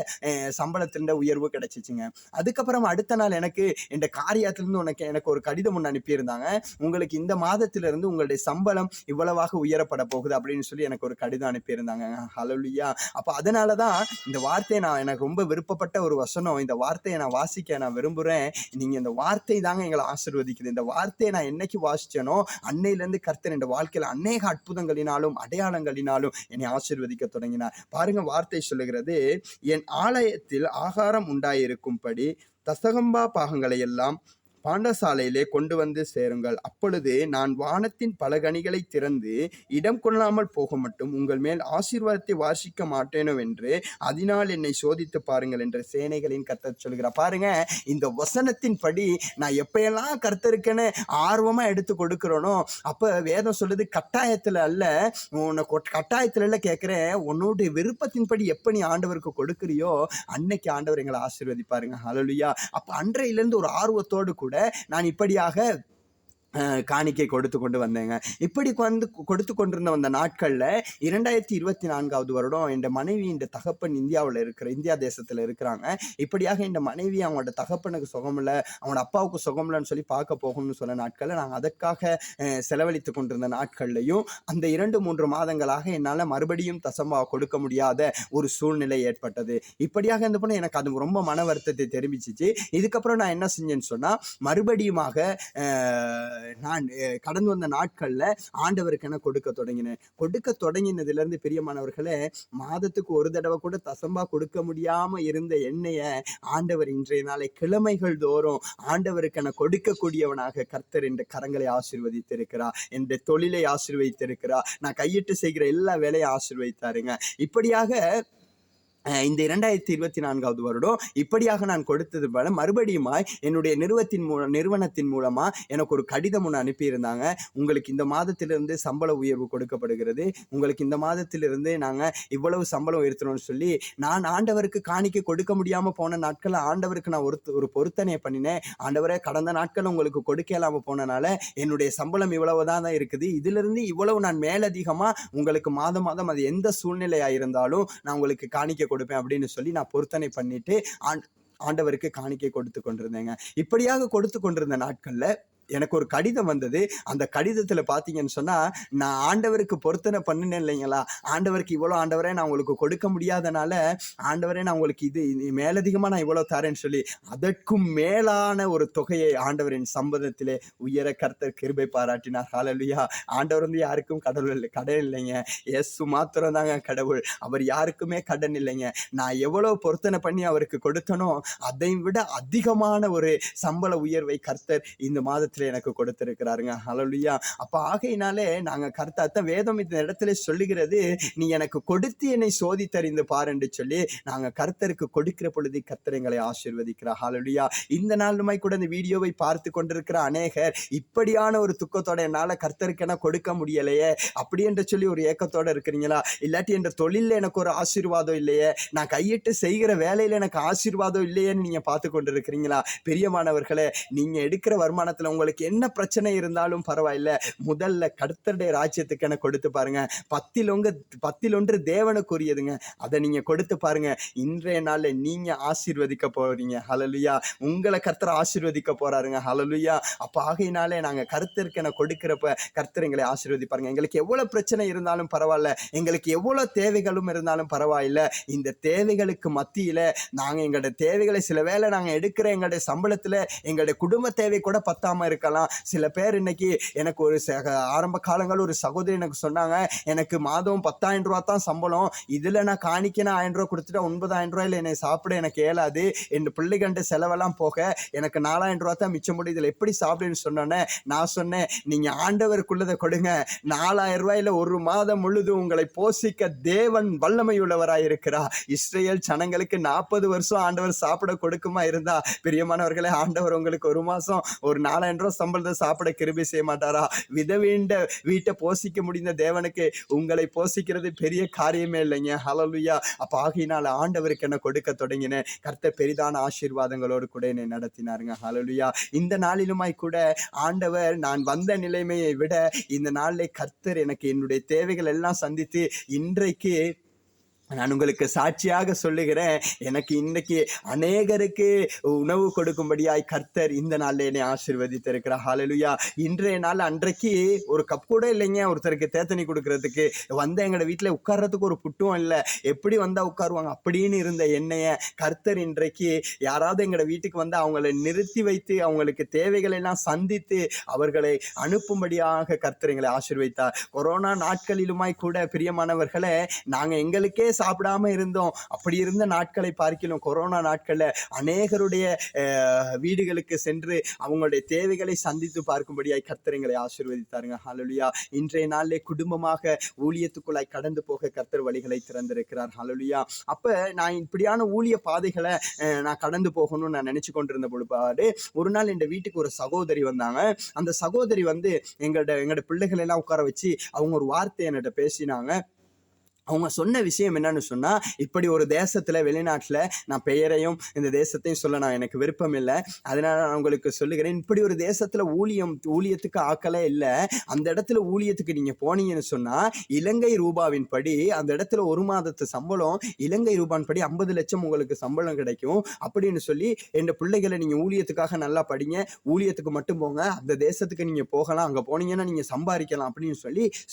சம்பளத்தின் உயர்வு கிடைச்சிச்சுங்க. அதுக்கப்புறம் அடுத்த நாள் எனக்கு என் காரியத்திலிருந்து எனக்கு ஒரு கடிதம் ஒன்று அனுப்பியிருந்தாங்க, உங்களுக்கு இந்த மாதத்திலிருந்து உங்களுடைய சம்பளம் இவ்வளவாக உயரப்பட போகுது அப்படின்னு சொல்லி எனக்கு ஒரு கடிதம் அனுப்பியிருந்தாங்க. ஹல்லேலூயா. அப்போ அதனாலதான் இந்த வார்த்தையை எனக்கு ரொம்ப விருப்பப்பட்ட ஒரு வசனம், இந்த வார்த்தையை நான் வாசிக்க நான் விரும்புறேன். நீங்க இந்த வார்த்தை தாங்க எங்களை ஆசீர்வதிக்குது. இந்த வார்த்தையை நான் என்னைக்கு வாசிச்சேனோ அன்னையிலிருந்து கர்த்தர் என் வாழ்க்கையில் அநேக அற்புதங்களினாலும் அடையாளங்களினாலும் என்னை ஆசீர்வதிக்க தொடங்கினார். பாருங்க, வார்த்தை சொல்லுகிறது, என் ஆலயத்தில் ஆகாரம் உண்டாயிருக்கும்படி தசகம்பா பாகங்களை எல்லாம் பாண்டசாலையிலே கொண்டு வந்து சேருங்கள், அப்பொழுது நான் வானத்தின் பலகணிகளை திறந்து இடம் கொள்ளாமல் போக மட்டும் உங்கள் மேல் ஆசீர்வாதத்தை வாசிக்க மாட்டேனோ என்று அதனால் என்னை சோதித்து பாருங்கள் என்று சேனைகளின் கர்த்தர் சொல்கிறார். பாருங்க, இந்த வசனத்தின் படி நான் எப்பயெல்லாம் கர்த்தருக்குன்னு ஆர்வமா எடுத்து கொடுக்கிறோனோ அப்ப வேதம் சொல்லுது, கட்டாயத்துல அல்ல, உன்னை கட்டாயத்துல இல்ல கேட்கிறேன், உன்னுடைய விருப்பத்தின்படி எப்ப நீ ஆண்டவருக்கு கொடுக்கிறியோ அன்னைக்கு ஆண்டவர் எங்களை ஆசீர்வதிப்பாருங்க. ஹல்லேலூயா. அப்ப அன்றையிலிருந்து ஒரு ஆர்வத்தோடு கூட நான் இப்படியாக காணிக்கை கொடுத்து கொண்டு வந்தேங்க. இப்படி கொடுத்து கொண்டிருந்த வந்த நாட்களில் 2024 வருடம் என் மனைவி, இந்த தகப்பன் இந்தியா தேசத்தில் இருக்கிறாங்க. இப்படியாக இந்த மனைவி அவங்களோட தகப்பனுக்கு சுகமில்லை, அவங்களோட அப்பாவுக்கு சுகமில்லைன்னு சொல்லி பார்க்க போகணும்னு சொன்ன நாட்களில் நாங்கள் அதற்காக செலவழித்து கொண்டிருந்த நாட்கள்லையும் அந்த 2-3 மாதங்களாக என்னால் மறுபடியும் தசம்பா கொடுக்க முடியாத ஒரு சூழ்நிலை ஏற்பட்டது. இப்படியாக இருந்த போன எனக்கு அது ரொம்ப மன வருத்தத்தை தெரிவிச்சிச்சு. இதுக்கப்புறம் நான் என்ன செஞ்சேன்னு சொன்னால், மறுபடியுமாக நான் கடந்து வந்த நாட்கள்ல ஆண்டவருக்கு என கொடுக்க தொடங்கினதுல இருந்து பிரியமானவர்களே, மாதத்துக்கு ஒரு தடவை கூட தசம்பா கொடுக்க முடியாம இருந்த என்னைய ஆண்டவர் இன்றைய நாளை கிழமைகள் தோறும் ஆண்டவருக்கு என கொடுக்கக்கூடியவனாக கர்த்தர் என்ற கரங்களை ஆசீர்வதித்திருக்கிறார், என்ற தொழிலை ஆசீர்வதித்திருக்கிறார், நான் கையிட்டு செய்கிற எல்லா வேலையும் ஆசீர்வதித்தாருங்க. இப்படியாக இந்த 2024 வருடம் இப்படியாக நான் கொடுத்தது போல மறுபடியுமாய் என்னுடைய நிறுவனத்தின் மூலமா எனக்கு ஒரு கடிதம் ஒன்று அனுப்பியிருந்தாங்க. உங்களுக்கு இந்த மாதத்திலிருந்து சம்பள உயர்வு கொடுக்கப்படுகிறது, உங்களுக்கு இந்த மாதத்திலிருந்து நாங்கள் இவ்வளவு சம்பளம் உயர்த்தணும்னு சொல்லி நான் ஆண்டவருக்கு காணிக்கை கொடுக்க முடியாமல் போன நாட்கள் ஆண்டவருக்கு நான் ஒரு பொருத்தனையை பண்ணினேன். ஆண்டவரை, கடந்த நாட்கள் உங்களுக்கு கொடுக்க இல்லாமல் போனனால என்னுடைய சம்பளம் இவ்வளவுதான் இருக்குது, இதிலிருந்து இவ்வளவு நான் மேலதிகமாக உங்களுக்கு மாதம் அது எந்த சூழ்நிலையாக இருந்தாலும் நான் உங்களுக்கு காணிக்கை கொடுப்பேன் அப்படின்னு சொல்லி நான் பொருத்தனை பண்ணிட்டு ஆண்டவருக்கு காணிக்கை கொடுத்து கொண்டிருந்தேங்க. இப்படியாக கொடுத்து கொண்டிருந்த நாட்கள்ல எனக்கு ஒரு கடிதம் வந்தது. அந்த கடிதத்தில் பார்த்தீங்கன்னு சொன்னால், நான் ஆண்டவருக்கு பொருத்தனை பண்ணினேன் இல்லைங்களா, ஆண்டவருக்கு இவ்வளோ ஆண்டவரே நான் உங்களுக்கு கொடுக்க முடியாதனால, ஆண்டவரே நான் உங்களுக்கு இது மேலதிகமாக நான் இவ்வளோ தரேன்னு சொல்லி, அதற்கும் மேலான ஒரு தொகையை ஆண்டவரின் சம்பதத்திலே உயர கர்த்தர் கிருபை பாராட்டினார். ஹல்லேலூயா. ஆண்டவர் யாருக்கும் கடன் இல்லைங்க. இயேசு மாத்திரம் தாங்க கடவுள். அவர் யாருக்குமே கடன் இல்லைங்க. நான் எவ்வளோ பொருத்தனை பண்ணி அவருக்கு கொடுத்தனோ அதை விட அதிகமான ஒரு சம்பள உயர்வை கர்த்தர் இந்த மாதத்துல எனக்கு கொடுத்திருக்கிறாருங்க. ஹல்லேலூயா. அப்ப ஆகையினாலே நாங்க கர்த்தர் வேதம் இந்த இடத்துல சொல்லுகிறது, நீ எனக்கு கொடுத்து என்னை சோதித்தறிந்து பார் என்று சொல்லி நாங்க கர்த்தருக்கு கொடுக்கிற பொழுது கர்த்தர் எங்களை ஆசீர்வதிக்கிறார். ஹல்லேலூயா. இந்த நாளுமாய் கூட இந்த வீடியோவை பார்த்து கொண்டிருக்கிற அநேகர் இப்படியான ஒரு துக்கத்தோட என்னால கர்த்தருக்கு என்ன கொடுக்க முடியலையே அப்படி என்று சொல்லி ஒரு ஏக்கத்தோட இருக்கிறீங்களா? இல்லாட்டி என்ற தொழில எனக்கு ஒரு ஆசீர்வாதம் இல்லையே, நான் கையிட்டு செய்கிற வேலையில எனக்கு ஆசீர்வாதம் இல்லையேன்னு நீங்க பார்த்து கொண்டு இருக்கிறீங்களா? பெரியமானவர்களே, நீங்க எடுக்கிற வருமானத்துல உங்களுக்கு என்ன பிரச்சனை இருந்தாலும் பரவாயில்ல, முதல்ல கர்த்தருடைய ராஜ்யத்துக்கு என கொடுத்து பாருங்க. 10 தேவனுக்குரியதுங்க. அதை நீங்க கொடுத்து பாருங்க. இன்றைய நாள்ல நீங்க ஆசீர்வதிக்க போறீங்க. ஹல்லேலூயா. உங்களை கர்த்தர் ஆசீர்வதிக்க போறாருங்க. ஹல்லேலூயா. அப்ப ஆகையினாலே நாங்க கர்த்தருக்கு என கொடுக்கிறப்ப கர்த்தர் எங்களை ஆசீர்வதிப்பாருங்க. எங்களுக்கு எவ்வளவு பிரச்சனை இருந்தாலும் பரவாயில்ல, எங்களுக்கு எவ்வளவு தேவைகளும் இருந்தாலும் பரவாயில்ல, இந்த தேவைகளுக்கு மத்தியில நாங்க எங்களுடைய தேவைகளை சில வேளை நாங்க எடுக்கிற எங்களுடைய சம்பளத்துல எங்களுடைய குடும்ப தேவை கூட பத்தாம இருக்கலாம். சில பேர் இன்னைக்கு எனக்கு ஒரு ஆரம்ப காலங்கள் ஒரு சகோதரி எனக்கு சொன்னாங்க, எனக்கு மாதம் 10,000 ரூபா தான் சம்பளம், இதுல நான் காணிக்க 1000 ரூபா கொடுத்துட்டா 9,000 ரூபாயில என்னை சாப்பிட எனக்கு இயலாது, என் பிள்ளைகண்ட செலவெல்லாம் போக எனக்கு 4,000 ரூபா தான் மிச்சம் முடியும், இதுல எப்படி சாப்பிடுன்னு சொன்னோன்னே நான் சொன்னேன், நீங்க ஆண்டவருக்குள்ளதை கொடுங்க. 4,000 ரூபாயில ஒரு மாதம் முழுதும் உங்களை போஷிக்க தேவன் வல்லமை உள்ளவராய் இருக்கிறார். இஸ்ரேல் ஜனங்களுக்கு 40 வருஷம் ஆண்டவர் சாப்பிட கொடுக்குமா இருந்தா, பிரியமானவர்களே, ஆண்டவர் உங்களுக்கு ஒரு மாசம் ஒரு 4,000 ரூபாய் சம்பளத்தை சாப்பிட கிருபை செய்ய மாட்டாரா? விதவீண்ட வீட்டை போஷிக்க முடிந்த தேவனுக்கு உங்களை போஷிக்கிறது பெரிய காரியமே இல்லைங்க. ஹல்லேலூயா. அப்ப ஆகையினால ஆண்டவருக்கு என்ன கொடுக்க தொடங்கினேன். கர்த்தர் பெரிதான ஆசீர்வாதங்களோடு கூட என்னை நடத்தினாருங்க. ஹல்லேலூயா. இந்த நாளிலுமாய் கூட ஆண்டவர் நான் வந்த நிலைமையை விட இந்த நாளிலே கர்த்தர் எனக்கு என்னுடைய தேவைகள் எல்லாம் சந்தித்து இன்றைக்கு நான் உங்களுக்கு சாட்சியாக சொல்லுகிறேன், எனக்கு இன்னைக்கு அநேகருக்கு உணவு கொடுக்கும்படியாய் கர்த்தர் இந்த நாளில் என்னை ஆசீர்வதித்திருக்கிறார். ஹல்லேலூயா. இன்றைய நாள் அன்றைக்கு ஒரு கப் கூட இல்லைங்க ஒருத்தருக்கு தேத்தனி கொடுக்கறதுக்கு, வந்த எங்களோட வீட்டில் உட்கார்றதுக்கு ஒரு புட்டும் இல்லை, எப்படி வந்தா உட்காருவாங்க அப்படின்னு இருந்த என்னைய கர்த்தர் இன்றைக்கு யாராவது எங்களோட வீட்டுக்கு வந்து அவங்களை நிறுத்தி வைத்து அவங்களுக்கு தேவைகள் எல்லாம் சந்தித்து அவர்களை அனுப்பும்படியாக கர்த்தர் எங்களை ஆசீர்வதித்தார். கொரோனா நாட்களிலுமாய் கூட பிரியமானவர்களே, நாங்க எங்களுக்கே சாப்பிடாம இருந்தோம். அப்படி இருந்த நாட்களை பார்க்கிறோம். கொரோனா நாட்கள்ல அநேகருடைய வீடுகளுக்கு சென்று அவங்களுடைய தேவைகளை சந்தித்து பார்க்கும்படியாய் கர்த்தர் எங்களை ஆசீர்வதித்தாருங்க. ஹல்லேலூயா. இன்றைய நாளிலே குடும்பமாக ஊழியத்துக்குள்ளாய் கடந்து போக கர்த்தர் வழிகளை திறந்திருக்கிறார். ஹல்லேலூயா. அப்ப நான் இப்படியான ஊழிய பாதைகளை நான் கடந்து போகணும்னு நான் நினைச்சு கொண்டிருந்த பொழுது ஒரு நாள் என் வீட்டுக்கு ஒரு சகோதரி வந்தாங்க. அந்த சகோதரி வந்து எங்களோட பிள்ளைகள் எல்லாம் உட்கார வச்சு அவங்க ஒரு வார்த்தை என்கிட்ட பேசினாங்க. அவங்க சொன்ன விஷயம் என்னன்னு சொன்னா, இப்படி ஒரு தேசத்துல வெளிநாட்டுல நான் பெயரையும் இந்த தேசத்தையும் சொல்ல நான் எனக்கு விருப்பம் இல்லை, அதனால நான் உங்களுக்கு சொல்லுகிறேன், இப்படி ஒரு தேசத்துல ஊழியத்துக்கு ஆக்கலே இல்லை, அந்த இடத்துல ஊழியத்துக்கு நீங்க போனீங்கன்னு சொன்னா இலங்கை ரூபாவின் படி அந்த இடத்துல ஒரு மாதத்து சம்பளம் இலங்கை ரூபான் படி 50 லட்சம் உங்களுக்கு சம்பளம் கிடைக்கும் அப்படின்னு சொல்லி, என் பிள்ளைகளை நீங்க ஊழியத்துக்காக நல்லா படிங்க, ஊழியத்துக்கு மட்டும் போங்க, அந்த தேசத்துக்கு நீங்க போகலாம், அங்க போனீங்கன்னா நீங்க சம்பாதிக்கலாம் அப்படின்னு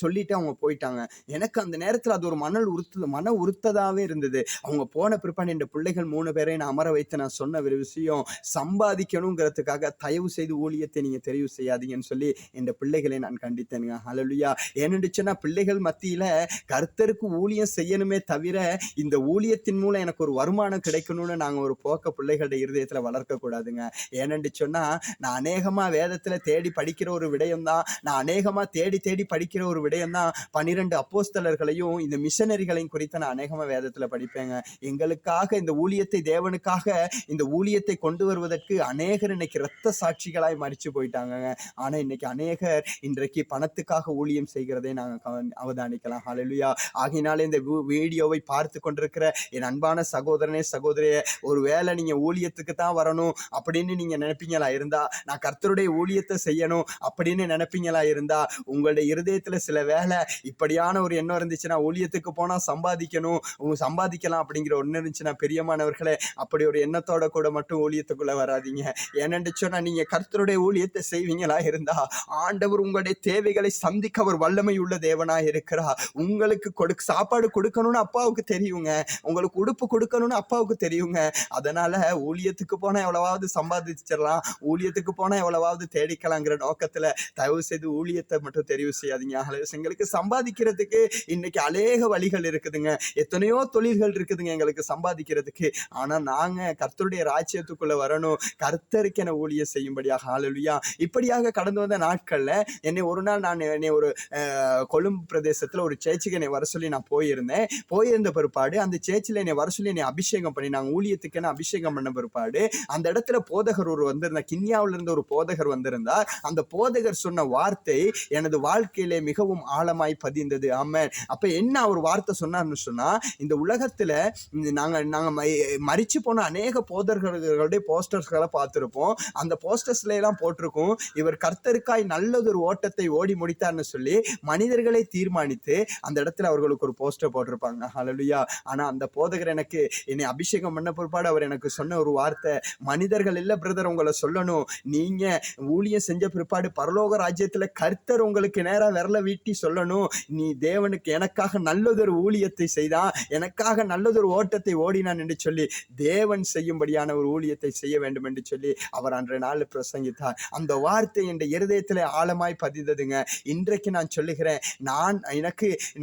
சொல்லிட்டு அவங்க போயிட்டாங்க. எனக்கு அந்த நேரத்துல அது ஒரு மன உறுத்ததாவே இருந்தது. அவங்க போன பிற்பாடு என் பிள்ளைகள் 3 பேரை நான் அமர வைத்து நான் சொன்ன ஒரு விஷயம், சம்பாதிக்கணுங்கிறதுக்காக தயவு செய்து ஊழியத்தை நீங்க தெரிவு செய்யாதீங்கன்னு சொல்லி என் பிள்ளைகளை நான் கண்டித்தேனுங்க. ஹல்லேலூயா. ஏன்னுச்சுன்னா பிள்ளைகள் மத்தியில கர்த்தருக்கு ஊழியம் செய்யணுமே தவிர இந்த ஊழியத்தின் மூலம் எனக்கு ஒரு வருமானம் கிடைக்கணும்னு நாங்க ஒரு போக்க பிள்ளைகளுடைய இருதயத்துல வளர்க்க கூடாதுங்க. ஏன்னு சொன்னா நான் அநேகமா வேதத்துல தேடி படிக்கிற ஒரு விடயம் தான், நான் அநேகமா தேடி படிக்கிற ஒரு விடயம் தான் 12 அப்போஸ்தலர்களையும் இந்த மிஷனரிகளையும் குறித்து நான் அநேகமா வேதத்துல படிப்பேங்க. எங்களுக்காக இந்த ஊழியத்தை தேவனுக்காக இந்த ஊழியத்தை கொண்டு வருவதற்கு அநேகர் இன்னைக்கு இரத்த சாட்சிகளாய் மரிச்சு போயிட்டாங்க. ஆனா இன்னைக்கு அநேகர் இன்றைக்கு பணத்துக்காக ஊழியம் செய்கிறதை நாங்க அவதானிக்கலாம். ஹல்லேலூயா. ஆகினாலே இந்த வீடியோவை பார்த்து கொண்டிருக்கிற என் அன்பான சகோதரனே சகோதரியே, ஒருவேளை நீங்க ஊழியத்துக்கு தான் வரணும் அப்படின்னு நீங்க நினைப்பீங்களா இருந்தா, நான் கர்த்தருடைய ஊழியத்தை செய்யணும் அப்படின்னு நினைப்பீங்களா இருந்தா, உங்களுடைய இருதயத்துல சில வேளை இப்படியான ஒரு எண்ணம் இருந்துச்சுன்னா ஊழியத்துக்கு ஊழியத்துக்கு போனா சம்பாதிக்கணும், சம்பாதிக்கலாம் அப்படிங்கிற ஒண்ணு இருந்துச்சுன்னா பிரியமானவர்களே, அப்படி ஒரு எண்ணத்தோட கூட மட்டும் ஊழியத்துக்குள்ள வராதீங்க. ஏனென்று சொன்னா நீங்க கர்த்தருடைய ஊழியத்தை செய்வீங்களா இருந்தா ஆண்டவர் உங்களுடைய தேவைகளை சந்திக்க அவர் வல்லமை உள்ள தேவனா இருக்கிறார். உங்களுக்கு சாப்பாடு கொடுக்கணும்னு அப்பாவுக்கு தெரியுங்க, உங்களுக்கு உடுப்பு கொடுக்கணும்னு அப்பாவுக்கு தெரியுங்க. அதனால ஊழியத்துக்கு போனா எவ்வளவாவது சம்பாதிச்சிடலாம், ஊழியத்துக்கு போனா எவ்வளவாவது தேடிக்கலாங்கிற நோக்கத்துல தயவு செய்து ஊழியத்தை மட்டும் தெரிவு செய்யாதீங்க. எங்களுக்கு சம்பாதிக்கிறதுக்கு இன்னைக்கு அநேக வழிகள் இருக்குதுங்க, எத்தனையோ தொழில்கள் இருக்குதுங்க எங்களுக்கு சம்பாதிக்கிறதுக்கு. ஆனா நாங்க கர்த்தருடைய ராஜ்யத்துக்குள்ள வரணும், கர்த்தருக்கு என ஊழியம் செய்யும்படியாக. ஹல்லேலூயா. இப்படியாக கடந்து வந்த நாட்கள்ல என்னை ஒரு நாள் என்னை ஒரு கொழும்பு பிரதேசத்துல ஒரு சேர்ச்சுக்கு என்னை வர சொல்லி நான் போயிருந்த பிற்பாடு அந்த சேர்ச்சில் என்னை வர சொல்லி என்னை அபிஷேகம் பண்ணி நாங்கள் ஊழியத்துக்கு என்ன அபிஷேகம் பண்ண பிற்பாடு அந்த இடத்துல போதகர் ஒரு வந்திருந்தார், கிண்ணியாவில இருந்து ஒரு போதகர் வந்திருந்தார். அந்த போதகர் சொன்ன வார்த்தை எனது வாழ்க்கையிலே மிகவும் ஆழமாய் பதிந்தது. ஆமென். அப்ப என்ன ஒரு வார்த்தை சொன்னார்னு சொன்னா, இந்த உலகத்துல நாங்க மரிச்சு போன அநேக போதகர்களுடைய போஸ்டர்ஸ்களை பார்த்திருப்போம். அந்த போஸ்டர்ஸ்ல எல்லாம் போட்டிருக்கும், இவர் கர்த்தருக்காய் நல்லதொரு ஓட்டத்தை ஓடி முடித்தார்னு சொல்லி மனிதர்களை தீர்மானித்து அந்த இடத்துல அவர்களுக்கு ஒரு போஸ்டர் போட்டிருப்பாங்க. ஹல்லேலூயா. ஆனா அந்த போதகர் என்னை அபிஷேகம் பண்ண பிற்பாடு அவர் எனக்கு சொன்ன ஒரு வார்த்தை, மனிதர்கள் இல்ல பிரதர் உங்களை சொல்லணும், நீங்க ஊழியம் செஞ்ச பிற்பாடு பரலோக ராஜ்யத்துல கர்த்தர் உங்களுக்கு நேரா விரல வீட்டி சொல்லணும், நீ தேவனுக்கு எனக்காக நல்லதொரு ஊழியத்தை செய்தான், எனக்காக நல்லதொரு ஓட்டத்தை ஓடினான் என்று சொல்லி தேவன் செய்யும்படியான ஒரு ஊழியத்தை செய்ய வேண்டும் என்று சொல்லி அவர் அன்றைய நாள் பிரசங்கித்தார். அந்த வார்த்தை என் இருதயத்திலே ஆழமாய் பதிந்ததுங்க. இன்றைக்கு நான் சொல்லுகிறேன்,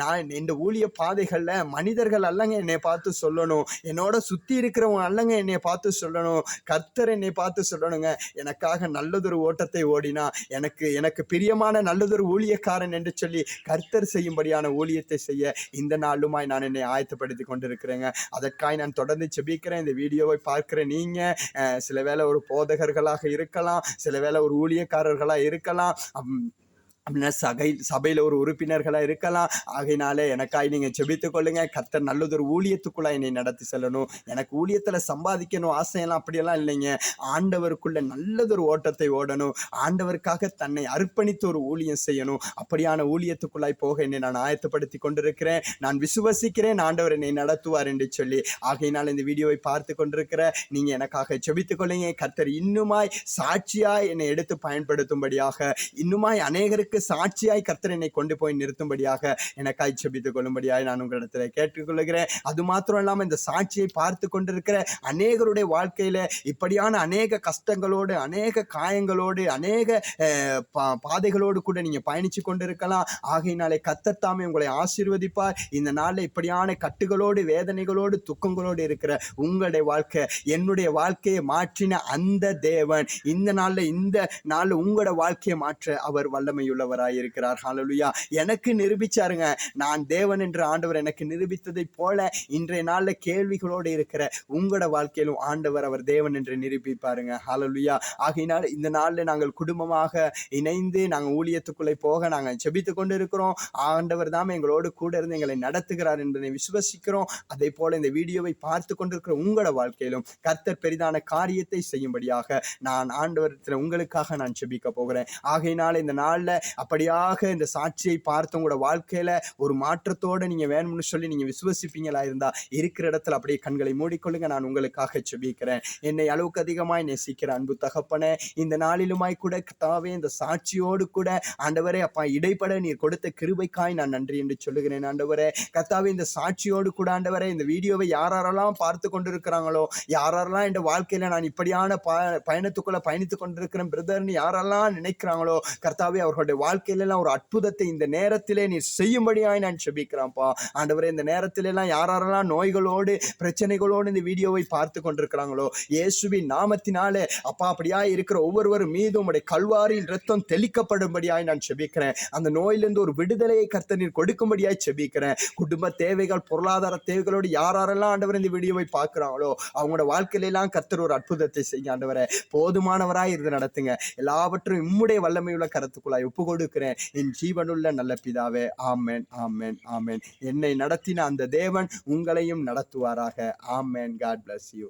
நான் இந்த ஊழிய பாதைகள்ல மனிதர்கள் அல்லங்க என்னை பார்த்து சொல்லணும், என்னோட சுத்தி இருக்கிறவங்க அல்லங்க என்னை பார்த்து சொல்லணும், கர்த்தர் என்னை பார்த்து சொல்லணுங்க, எனக்காக நல்லதொரு ஓட்டத்தை ஓடினா, எனக்கு பிரியமான நல்லதொரு ஊழியக்காரன் என்று சொல்லி கர்த்தர் செய்யும்படியான ஊழியத்தை செய்ய இந்த நாளுமாய் நான் என்னை ஆயத்தப்படுத்தி கொண்டிருக்கிறேங்க. அதற்காக நான் தொடர்ந்து செபிக்கிறேன். இந்த வீடியோவை பார்க்கிற நீங்க சில வேளை ஒரு போதகர்களாக இருக்கலாம், சில வேளை ஒரு ஊழியக்காரர்களாக இருக்கலாம், அப்படின்னா சபையில் ஒரு உறுப்பினர்களாக இருக்கலாம். ஆகையினாலே எனக்காய் நீங்கள் செபித்துக் கொள்ளுங்க. கர்த்தர் நல்லதொரு ஊழியத்துக்குள்ளே என்னை நடத்தி செல்லணும். எனக்கு ஊழியத்தில் சம்பாதிக்கணும் ஆசையெல்லாம் அப்படியெல்லாம் இல்லைங்க. ஆண்டவருக்குள்ள நல்லதொரு ஓட்டத்தை ஓடணும், ஆண்டவருக்காக தன்னை அர்ப்பணித்து ஒரு ஊழியம் செய்யணும். அப்படியான ஊழியத்துக்குள்ளாய் போக என்னை நான் ஆயத்தப்படுத்தி கொண்டிருக்கிறேன். நான் விசுவசிக்கிறேன் ஆண்டவர் என்னை நடத்துவார் என்று சொல்லி. ஆகையினால் இந்த வீடியோவை பார்த்து கொண்டிருக்கிற நீங்கள் எனக்காக செபித்துக் கொள்ளுங்க. கர்த்தர் இன்னுமாய் சாட்சியாய் என்னை எடுத்து பயன்படுத்தும்படியாக, இன்னுமாய் அநேகருக்கு சாட்சியாய் கர்த்தர் என்னை கொண்டு போய் நிறுத்தும்படியாக எனக்காய் செபித்துக் கொள்ளும்படியாய் நான் உங்களிடத்தில் கேட்டுக்கொள்கிறேன். அது மாத்திரம் இல்லாமல் இந்த சாட்சியை பார்த்து கொண்டிருக்கிற அநேகருடைய வாழ்க்கையில இப்படியான அநேக கஷ்டங்களோடு, அநேக காயங்களோடு, அநேக பாதைகளோடு கூட நீங்க பயணிச்சு கொண்டிருக்கலாம். ஆகையினாலே கர்த்தர் தாமே உங்களை ஆசீர்வதிப்பார். இந்த நாளில் இப்படியான கட்டுகளோடு, வேதனைகளோடு, துக்கங்களோடு இருக்கிற உங்களுடைய வாழ்க்கை, என்னுடைய வாழ்க்கையை மாற்றின அந்த தேவன் இந்த நாளில் உங்களோட வாழ்க்கையை மாற்ற அவர் வல்லமையுள்ள இருக்கிறார். ஹல்லேலூயா. எனக்கு நிரூபிச்சாருங்க, நான் தேவன் என்று ஆண்டவர் எனக்கு நிரூபித்ததை போல இன்றைய நாள்ல கேள்விகளோடு இருக்கிற உங்களோட வாழ்க்கையிலும் ஆண்டவர் அவர் தேவன் என்று நிரூபிப்பாருங்க. ஹல்லேலூயா. ஆகையினால் இந்த நாள்ல நாங்கள் குடும்பமாக இணைந்து நாங்கள் ஊழியத்துக்குள்ளே போக நாங்கள் செபித்துக் கொண்டு இருக்கிறோம். ஆண்டவர் தான் எங்களோடு கூட இருந்து எங்களை நடத்துகிறார் என்பதை விசுவசிக்கிறோம். அதே போல இந்த வீடியோவை பார்த்து கொண்டிருக்கிற உங்களோட வாழ்க்கையிலும் கர்த்தர் பெரிதான காரியத்தை செய்யும்படியாக நான் ஆண்டவரத்தில் உங்களுக்காக நான் செபிக்க போகிறேன். ஆகையினால் இந்த நாள்ல அப்படியாக இந்த சாட்சியை பார்த்து உங்களோட வாழ்க்கையில ஒரு மாற்றத்தோடு நீங்க வேணும்னு சொல்லி நீங்க விசுவசிப்பீங்களா இருந்தா இருக்கிற இடத்துல அப்படியே கண்களை மூடிக்கொள்ளுங்க. நான் உங்களுக்காக செபிக்கிறேன். என்னை அளவுக்கு அதிகமாய் நேசிக்கிற அன்பு தகப்பனே, இந்த நாளிலுமாய் கூட கர்த்தாவே இந்த சாட்சியோடு கூட ஆண்டவரே அப்பா இடைப்பட நீர் கொடுத்த கிருபைக்காய் நான் நன்றி என்று சொல்லுகிறேன். ஆண்டவரே கர்த்தாவே இந்த சாட்சியோடு கூட ஆண்டவரே இந்த வீடியோவை யாரெல்லாம் பார்த்து கொண்டிருக்கிறாங்களோ, யாரெல்லாம் இந்த வாழ்க்கையில நான் இப்படியான பயணத்துக்குள்ள பயணித்துக் கொண்டிருக்கிறேன் பிரதர்னு யாரெல்லாம் நினைக்கிறாங்களோ, கர்த்தாவே அவர்களுடைய வாழ்க்கையில எல்லாம் ஒரு அற்புதத்தை இந்த நேரத்திலே நீ செய்யும்படியாய் நான் செபிக்கிறேன்ப்பா. ஆண்டவரே இந்த நேரத்தில எல்லாம் யாரெல்லாம் நோய்களோடு பிரச்சனைகளோடு இந்த வீடியோவை பார்த்து கொண்டிருக்கிறாங்களோ, இயேசுவின் நாமத்தினாலே அப்பா அப்படியா இருக்கிற ஒவ்வொருவரும் மீதும் உடைய கல்வாரியின் ரத்தம் தெளிக்கப்படும்படியாய் நான் செபிக்கிறேன். அந்த நோயிலிருந்து ஒரு விடுதலையை கர்த்தர் நீர் கொடுக்கும்படியாய் செபிக்கிறேன். குடும்ப தேவைகள், பொருளாதார தேவைகளோடு யாரெல்லாம் ஆண்டவர் இந்த வீடியோவை பார்க்கிறாங்களோ அவங்களோட வாழ்க்கையில எல்லாம் கர்த்தர் ஒரு அற்புதத்தை செய்ய ஆண்டவரே போதுமானவராய் இருந்து நடத்துங்க. எல்லாவற்றையும் உம்முடைய வல்லமையுள்ள கரத்துக்குள்ளாய் ஒப்பு கொடுக்கிறேன் என் ஜீவனுள்ள நல்ல பிதாவே. ஆமென், ஆமென், ஆமென். என்னை நடத்தின அந்த தேவன் உங்களையும் நடத்துவாராக. ஆமென். God bless you.